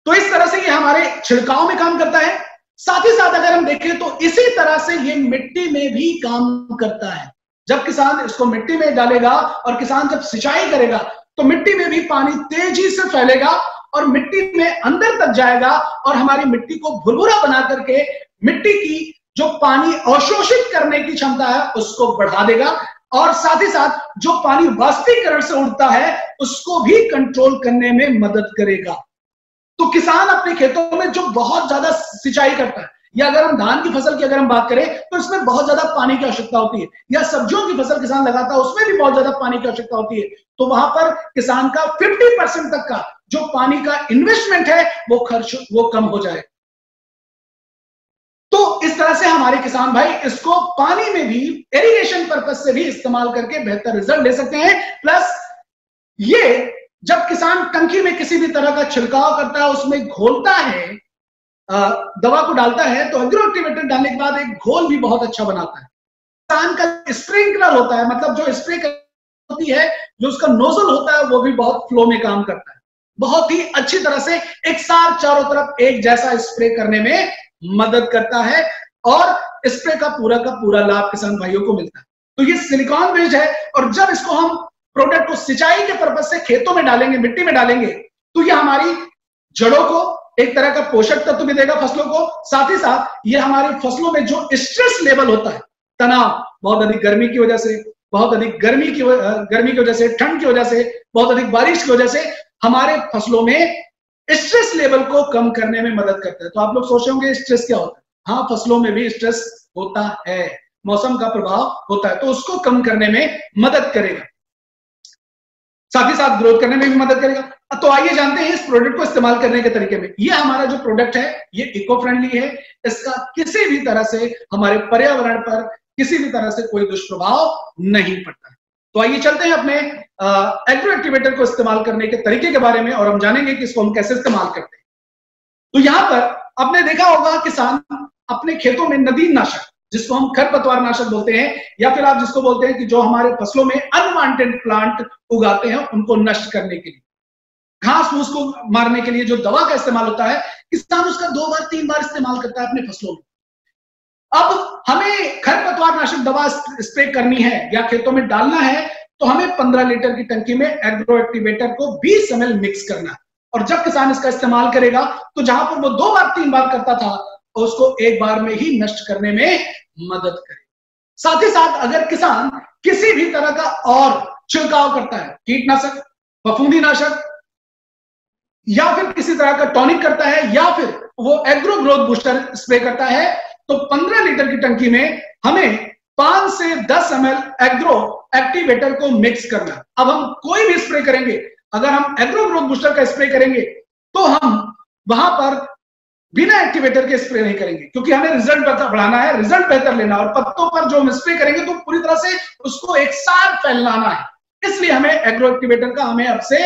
तो इस तरह से ये हमारे छिड़काव में काम करता है। साथ ही साथ अगर हम देखें तो इसी तरह से ये मिट्टी में भी काम करता है। जब किसान इसको मिट्टी में डालेगा और किसान जब सिंचाई करेगा तो मिट्टी में भी पानी तेजी से फैलेगा और मिट्टी में अंदर तक जाएगा और हमारी मिट्टी को भुरभुरा बना करके मिट्टी की जो पानी अवशोषित करने की क्षमता है उसको बढ़ा देगा और साथ ही साथ जो पानी वाष्पीकरण से उड़ता है उसको भी कंट्रोल करने में मदद करेगा। तो किसान अपने खेतों में जो बहुत ज्यादा सिंचाई करता है, या अगर हम धान की फसल की अगर हम बात करें तो इसमें बहुत ज्यादा पानी की आवश्यकता होती है, या सब्जियों की फसल किसान लगाता है उसमें भी बहुत ज्यादा पानी की आवश्यकता होती है, तो वहां पर किसान का 50% तक का जो पानी का इन्वेस्टमेंट है वो खर्च वो कम हो जाए। तो इस तरह से हमारे किसान भाई इसको पानी में भी इरिगेशन पर्पस से भी इस्तेमाल करके बेहतर रिजल्ट ले सकते हैं। प्लस ये जब किसान टंकी में किसी भी तरह का छिड़काव करता है, उसमें घोलता है, दवा को डालता है, तो एग्रो एक्टिवेटर डालने के बाद एक घोल भी बहुत अच्छा बनाता है। किसान का स्प्रिंकलर होता है, मतलब जो स्प्रे होती है, जो उसका नोजल होता है वो भी बहुत फ्लो में काम करता है, बहुत ही अच्छी तरह से एक साथ चारों तरफ एक जैसा स्प्रे करने में मदद करता है और स्प्रे का पूरा लाभ किसान भाइयों को मिलता है। तो ये सिलिकॉन बेस्ड है और जब इसको हम प्रोडक्ट को सिंचाई के पर्पज से खेतों में डालेंगे, मिट्टी में डालेंगे, तो ये हमारी जड़ों को एक तरह का पोषक तत्व भी देगा फसलों को। साथ ही साथ ये हमारी फसलों में जो स्ट्रेस लेवल होता है, तनाव, बहुत अधिक गर्मी की वजह से, बहुत अधिक गर्मी की वजह से, ठंड की वजह से, बहुत अधिक बारिश की वजह से हमारे फसलों में स्ट्रेस लेवल को कम करने में मदद करता है। तो आप लोग सोच होंगे स्ट्रेस क्या होता है? हाँ, फसलों में भी स्ट्रेस होता है, मौसम का प्रभाव होता है, तो उसको कम करने में मदद करेगा, साथ ही साथ ग्रोथ करने में भी मदद करेगा। तो आइए जानते हैं इस प्रोडक्ट को इस्तेमाल करने के तरीके में। ये हमारा जो प्रोडक्ट है ये इको फ्रेंडली है, इसका किसी भी तरह से हमारे पर्यावरण पर किसी भी तरह से कोई दुष्प्रभाव नहीं पड़ता है। तो आइए चलते हैं अपने एग्रो एक्टिवेटर को इस्तेमाल करने के तरीके के बारे में और हम जानेंगे कि इसको हम कैसे इस्तेमाल करते हैं। तो यहां पर आपने देखा होगा किसान अपने खेतों में नदीम नाशक, जिसको हम खरपतवार नाशक बोलते हैं, या फिर आप जिसको बोलते हैं कि जो हमारे फसलों में अनवांटेड प्लांट उगाते हैं उनको नष्ट करने के लिए, घास फूस को मारने के लिए जो दवा का इस्तेमाल होता है, किसान उसका 2 बार 3 बार इस्तेमाल करता है अपने फसलों में। अब हमें खरपतवार नाशक दवा स्प्रे करनी है या खेतों में डालना है तो हमें 15 लीटर की टंकी में एग्रो एक्टिवेटर को 20 ml मिक्स करना है। और जब किसान इसका इस्तेमाल करेगा तो जहां पर वो 2 बार 3 बार करता था उसको 1 बार में ही नष्ट करने में मदद करे। साथ ही साथ अगर किसान किसी भी तरह का और छिड़काव करता है, कीटनाशक, फफूंदीनाशक, या फिर किसी तरह का टॉनिक करता है, या फिर वो एग्रो ग्रोथ बूस्टर स्प्रे करता है, तो 15 लीटर की टंकी में हमें 5 से 10 ml एग्रो एक्टिवेटर को मिक्स करना। अब हम कोई भी स्प्रे करेंगे, अगर हम एग्रो ग्रोथ बूस्टर का स्प्रे करेंगे तो हम वहां पर बिना एक्टिवेटर के स्प्रे नहीं करेंगे, क्योंकि हमें रिजल्ट बढ़ाना है, रिजल्ट बेहतर लेना, और पत्तों पर जो हम स्प्रे करेंगे तो पूरी तरह से उसको एक साथ फैलाना है। इसलिए हमें एग्रो एक्टिवेटर का हमें अब से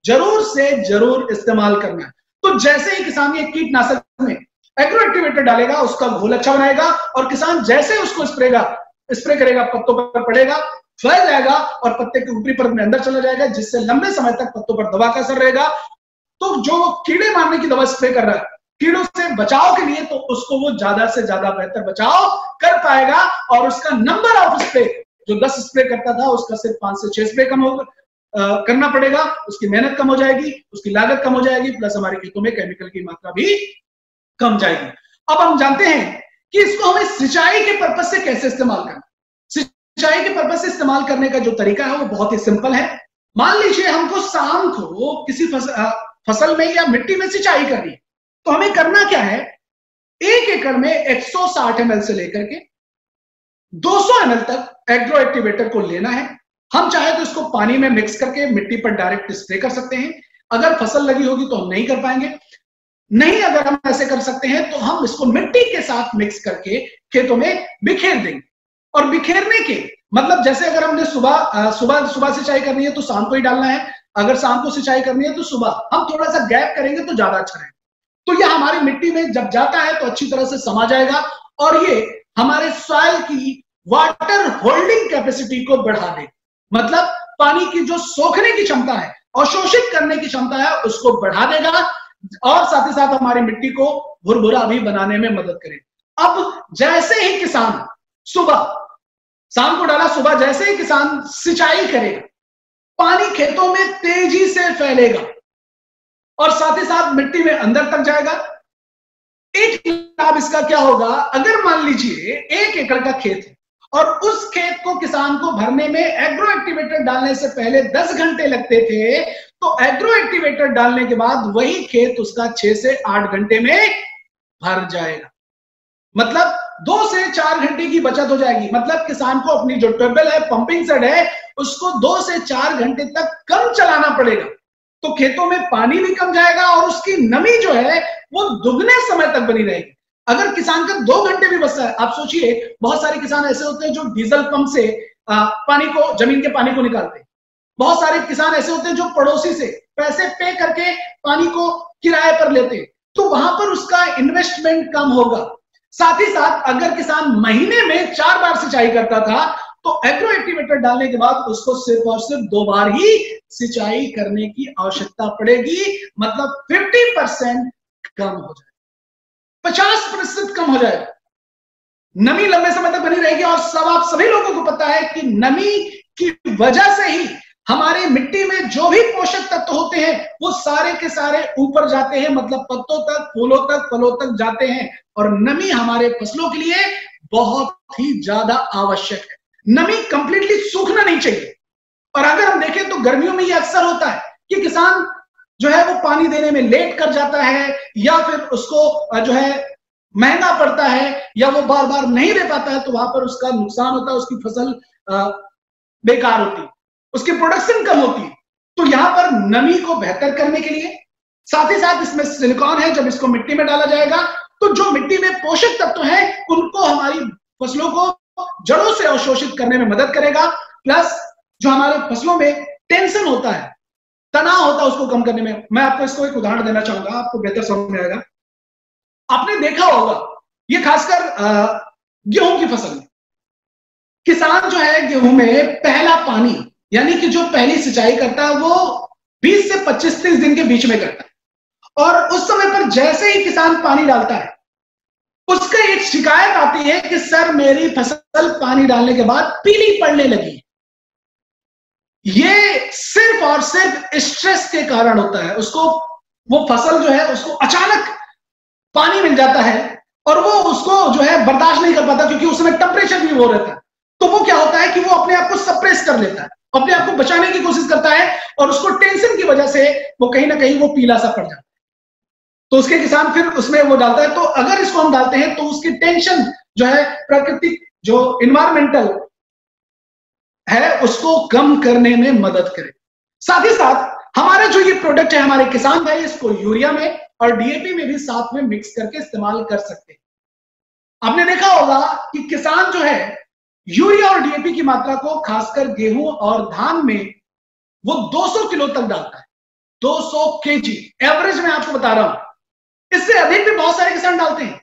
जरूर इस्तेमाल करना है। तो जैसे ही किसान ये कीटनाशक में एग्रो एक्टिवेटर डालेगा उसका घोल अच्छा बनाएगा और किसान जैसे उसको स्प्रे करेगा पत्तों पर पड़ेगा, फैल जाएगा और पत्ते की ऊपरी परत में अंदर चला जाएगा, जिससे लंबे समय तक पत्तों पर दवा का असर रहेगा। तो जो कीड़े मारने की दवा स्प्रे कर रहा है कीड़ों से बचाव के लिए, तो उसको वो ज्यादा से ज्यादा बेहतर बचाव कर पाएगा और उसका नंबर ऑफ स्प्रे जो 10 स्प्रे करता था उसका सिर्फ 5 से 6 स्प्रे कम होगा करना पड़ेगा। उसकी मेहनत कम हो जाएगी, उसकी लागत कम हो जाएगी, प्लस हमारे खेतों में केमिकल की मात्रा भी कम जाएगी। अब हम जानते हैं कि इसको हमें सिंचाई के पर्पज से कैसे इस्तेमाल करना। सिंचाई के पर्पज से इस्तेमाल करने का जो तरीका है वो बहुत ही सिंपल है। मान लीजिए हमको शाम को किसी फसल में या मिट्टी में सिंचाई करनी है, तो हमें करना क्या है, 1 एकड़ में 160 ml से लेकर के 200 ml तक एग्रो एक्टिवेटर को लेना है। हम चाहे तो इसको पानी में मिक्स करके मिट्टी पर डायरेक्ट स्प्रे कर सकते हैं। अगर फसल लगी होगी तो हम नहीं कर पाएंगे, नहीं अगर हम ऐसे कर सकते हैं तो हम इसको मिट्टी के साथ मिक्स करके खेतों में बिखेर देंगे। और बिखेरने के मतलब जैसे अगर हमने सुबह सिंचाई करनी है तो शाम को ही डालना है, अगर शाम को सिंचाई करनी है तो सुबह। हम थोड़ा सा गैप करेंगे तो ज्यादा अच्छा रहेगा। तो यह हमारी मिट्टी में जब जाता है तो अच्छी तरह से समा जाएगा और ये हमारे सॉइल की वाटर होल्डिंग कैपेसिटी को बढ़ा दे, मतलब पानी की जो सोखने की क्षमता है, अवशोषित करने की क्षमता है, उसको बढ़ा देगा और साथ ही साथ हमारी मिट्टी को भुरभुरा भी बनाने में मदद करेगा। अब जैसे ही किसान सुबह, शाम को डाला, सुबह जैसे ही किसान सिंचाई करेगा, पानी खेतों में तेजी से फैलेगा और साथ ही साथ मिट्टी में अंदर तक जाएगा। एक लाभ इसका क्या होगा, अगर मान लीजिए 1 एकड़ का खेत है और उस खेत को किसान को भरने में एग्रो एक्टिवेटर डालने से पहले 10 घंटे लगते थे, तो एग्रो एक्टिवेटर डालने के बाद वही खेत उसका 6 से 8 घंटे में भर जाएगा। मतलब 2 से 4 घंटे की बचत हो जाएगी। मतलब किसान को अपनी जो ट्यूबवेल है, पंपिंग सेट है, उसको 2 से 4 घंटे तक कम चलाना पड़ेगा, तो खेतों में पानी भी कम जाएगा और उसकी नमी जो है वो दुगने समय तक बनी रहेगी। अगर किसान का 2 घंटे भी बचता है, आप सोचिए बहुत सारे किसान ऐसे होते हैं जो डीजल पंप से पानी को, जमीन के पानी को निकालते हैं। बहुत सारे किसान ऐसे होते हैं जो पड़ोसी से पैसे पे करके पानी को किराए पर लेते हैं, तो वहां पर उसका इन्वेस्टमेंट कम होगा। साथ ही साथ अगर किसान महीने में 4 बार सिंचाई करता था, तो एग्रो एक्टिवेटर डालने के बाद उसको सिर्फ और सिर्फ 2 बार ही सिंचाई करने की आवश्यकता पड़ेगी। मतलब 50% कम हो जाएगा, 50% कम हो जाएगा। नमी लंबे समय तक बनी रहेगी और आप सभी लोगों को पता है कि नमी की वजह से ही हमारी मिट्टी में जो भी पोषक तत्व होते हैं वो सारे के सारे ऊपर जाते हैं, मतलब पत्तों तक, फूलों तक, फलों तक जाते हैं। और नमी हमारे फसलों के लिए बहुत ही ज्यादा आवश्यक है। नमी कंप्लीटली सूखना नहीं चाहिए। और अगर हम देखें तो गर्मियों में ये अक्सर होता है कि किसान जो है वो पानी देने में लेट कर जाता है, या फिर उसको जो है महंगा पड़ता है, या वो बार बार नहीं दे पाता है, तो वहां पर उसका नुकसान होता है, उसकी फसल बेकार होती है, उसकी प्रोडक्शन कम होती है। तो यहां पर नमी को बेहतर करने के लिए, साथ ही साथ इसमें सिलिकॉन है, जब इसको मिट्टी में डाला जाएगा तो जो मिट्टी में पोषक तत्व हैं उनको हमारी फसलों को जड़ों से अवशोषित करने में मदद करेगा। प्लस जो हमारे फसलों में टेंशन होता है, तनाव होता है, उसको कम करने में। मैं आपको इसको एक उदाहरण देना चाहूंगा, आपको बेहतर समझ में आएगा। आपने देखा होगा, ये खासकर गेहूं की फसल में किसान जो है गेहूं में पहला पानी यानी कि जो पहली सिंचाई करता है वो 20 से 25-30 दिन के बीच में करता है। और उस समय पर जैसे ही किसान पानी डालता है, उसका एक शिकायत आती है कि सर मेरी फसल पानी डालने के बाद पीली पड़ने लगी। ये सिर्फ और सिर्फ स्ट्रेस के कारण होता है। उसको वो फसल जो है उसको अचानक पानी मिल जाता है और वो उसको जो है बर्दाश्त नहीं कर पाता, क्योंकि उसमें टेम्परेचर भी वो रहता है। तो वो क्या होता है कि वो अपने आप को सप्रेस कर लेता है, अपने आप को बचाने की कोशिश करता है, और उसको टेंशन की वजह से वो कहीं ना कहीं वो पीला सा पड़ जाता है। तो उसके किसान फिर उसमें वो डालता है। तो अगर इसको हम डालते हैं तो उसकी टेंशन जो है, प्राकृतिक जो इन्वायरमेंटल है, उसको कम करने में मदद करे। साथ ही साथ हमारे जो ये प्रोडक्ट है, हमारे किसान भाई इसको यूरिया में और डीएपी में भी साथ में मिक्स करके इस्तेमाल कर सकते हैं। आपने देखा होगा कि किसान जो है यूरिया और डीएपी की मात्रा को खासकर गेहूं और धान में वो 200 किलो तक डालता है। 200 केजी एवरेज में आपको बता रहा हूं। इससे अधिक भी बहुत सारे किसान डालते हैं,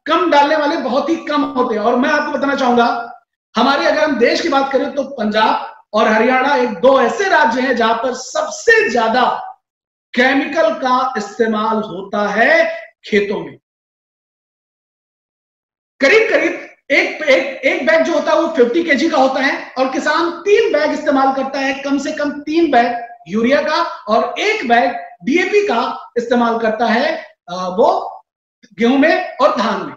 कम डालने वाले बहुत ही कम होते हैं। और मैं आपको बताना चाहूंगा, हमारे अगर हम देश की बात करें तो पंजाब और हरियाणा एक 2 ऐसे राज्य हैं जहां पर सबसे ज्यादा केमिकल का इस्तेमाल होता है खेतों में। करीब करीब एक बैग जो होता है वो 50 केजी का होता है, और किसान 3 बैग इस्तेमाल करता है, कम से कम 3 बैग यूरिया का और 1 बैग डीएपी का इस्तेमाल करता है वो गेहूं में और धान में।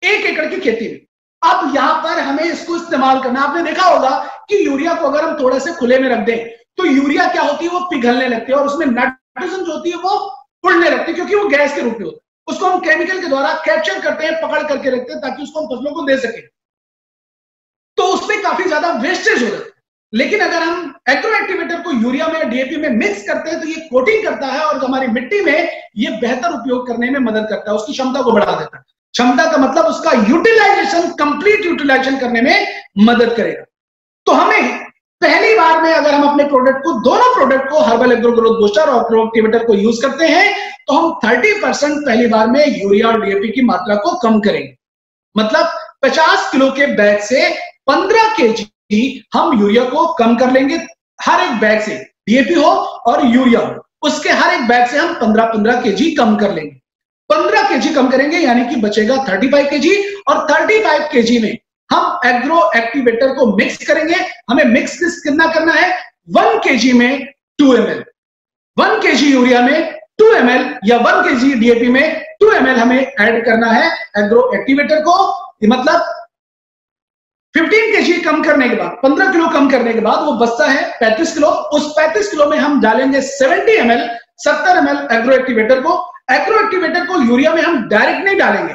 1 एकड़ की खेती में। अब यहां पर हमें इसको इस्तेमाल करना, आपने देखा होगा कि यूरिया को अगर हम थोड़ा से खुले में रख दें तो यूरिया क्या होती है, वो पिघलने लगती है और उसमें नाइट्रोजन जो होती है वो उड़ने लगती है, क्योंकि वो गैस के रूप में होता है। उसको हम केमिकल के द्वारा कैप्चर करते हैं, पकड़ करके रखते हैं ताकि उसको हम फसलों को दे सके, तो उसमें काफी ज्यादा वेस्टेज हो जाता है। लेकिन अगर हम एग्रो एक्टिवेटर को यूरिया में, डीएपी में मिक्स करते हैं तो ये कोटिंग करता है और हमारी मिट्टी में ये बेहतर उपयोग करने में मदद करता है, उसकी क्षमता को बढ़ा देता है। क्षमता का मतलब उसका यूटिलाइजेशन, कंप्लीट यूटिलाइजेशन करने में मदद करेगा। तो हमें पहली बार में अगर हम अपने प्रोडक्ट को, दोनों प्रोडक्ट को, हर्बल एग्रो ग्रोथ बूस्टर और एग्रो एक्टिवेटर को यूज करते हैं तो हम 30% पहली बार में यूरिया और डीएपी की मात्रा को कम करेंगे। मतलब 50 किलो के बैग से 15 केजी हम यूरिया को कम कर लेंगे। हर एक बैग से, डीएपी हो और यूरिया हो, उसके हर एक बैग से हम 15-15 केजी कम कर लेंगे। 15 केजी कम करेंगे यानी कि बचेगा 35 केजी, और 35 केजी में हम एग्रो एक्टिवेटर को मिक्स करेंगे। हमें मिक्स कितना करना है, 1 केजी में 2 ml, 1 केजी यूरिया में 2 ml या 1 केजी डीएपी में 2 ml हमें ऐड करना है एग्रो एक्टिवेटर को। मतलब 15 केजी कम करने के बाद, 15 किलो कम करने के बाद वो बचता है 35 किलो। उस 35 किलो में हम डालेंगे 70 ml एग्रो एक्टिवेटर को। एग्रो एक्टिवेटर को यूरिया में हम डायरेक्ट नहीं डालेंगे,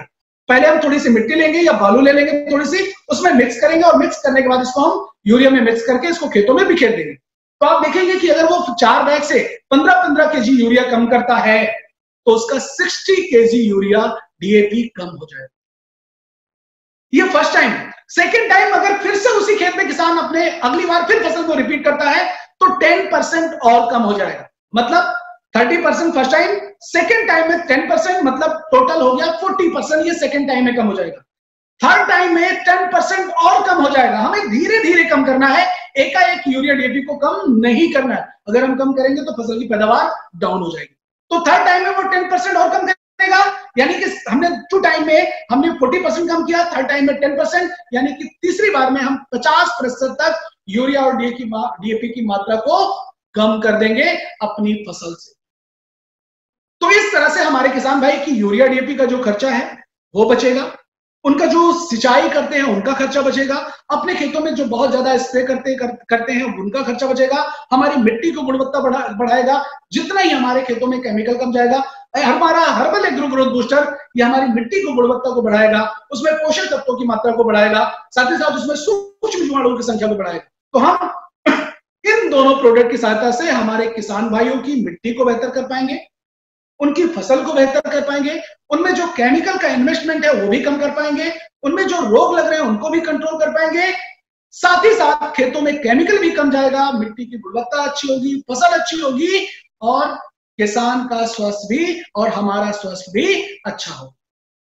पहले हम थोड़ी सी मिट्टी लेंगे या बालू ले लेंगे थोड़ी सी, उसमें मिक्स करेंगे और मिक्स करने के बाद इसको हम यूरिया में मिक्स करके इसको खेतों में बिखेर देंगे। तो आप देखेंगे कि अगर वो 4 बैग से 15-15 केजी यूरिया कम करता है तो उसका 60 केजी यूरिया डीएपी कम हो जाएगा। ये फर्स्ट टाइम। सेकेंड टाइम अगर फिर से उसी खेत में किसान अपने अगली बार फिर फसल को रिपीट करता है तो 10% और कम हो जाएगा। मतलब 30% फर्स्ट टाइम, सेकेंड टाइम में 10%, मतलब टोटल हो गया 40%, ये सेकेंड टाइम में कम हो जाएगा। थर्ड टाइम में 10% और कम हो जाएगा। हमें धीरे धीरे कम करना है, एकाएक यूरिया डीएपी को कम नहीं करना है। अगर हम कम करेंगे तो फसल की पैदावार डाउन हो जाएगी। तो थर्ड टाइम में वो 10% और कम करेगा, यानी कि हमने 2 टाइम में हमने 40% कम किया, थर्ड टाइम में 10%, यानी कि तीसरी बार में हम 50% तक यूरिया और डीएपी की मात्रा को कम कर देंगे अपनी फसल से। तो इस तरह से हमारे किसान भाई की यूरिया डीएपी का जो खर्चा है वो बचेगा, उनका जो सिंचाई करते हैं उनका खर्चा बचेगा, अपने खेतों में जो बहुत ज्यादा स्प्रे करते हैं उनका खर्चा बचेगा, हमारी मिट्टी को गुणवत्ता बढ़ाएगा। जितना ही हमारे खेतों में केमिकल कम जाएगा, हमारा हर्बल एग्रो ग्रोथ बूस्टर ये हमारी मिट्टी को गुणवत्ता को बढ़ाएगा, उसमें पोषक तत्वों की मात्रा को बढ़ाएगा, साथ ही साथ उसमें सूक्ष्म जीवाणुओं की संख्या को बढ़ाएगा। तो हम इन दोनों प्रोडक्ट की सहायता से हमारे किसान भाइयों की मिट्टी को बेहतर कर पाएंगे, उनकी फसल को बेहतर कर पाएंगे, उनमें जो केमिकल का इन्वेस्टमेंट है वो भी कम कर पाएंगे, उनमें जो रोग लग रहे हैं उनको भी कंट्रोल कर पाएंगे, साथ ही साथ खेतों में केमिकल भी कम जाएगा, मिट्टी की गुणवत्ता अच्छी होगी, फसल अच्छी होगी और किसान का स्वास्थ्य भी और हमारा स्वास्थ्य भी अच्छा होगा।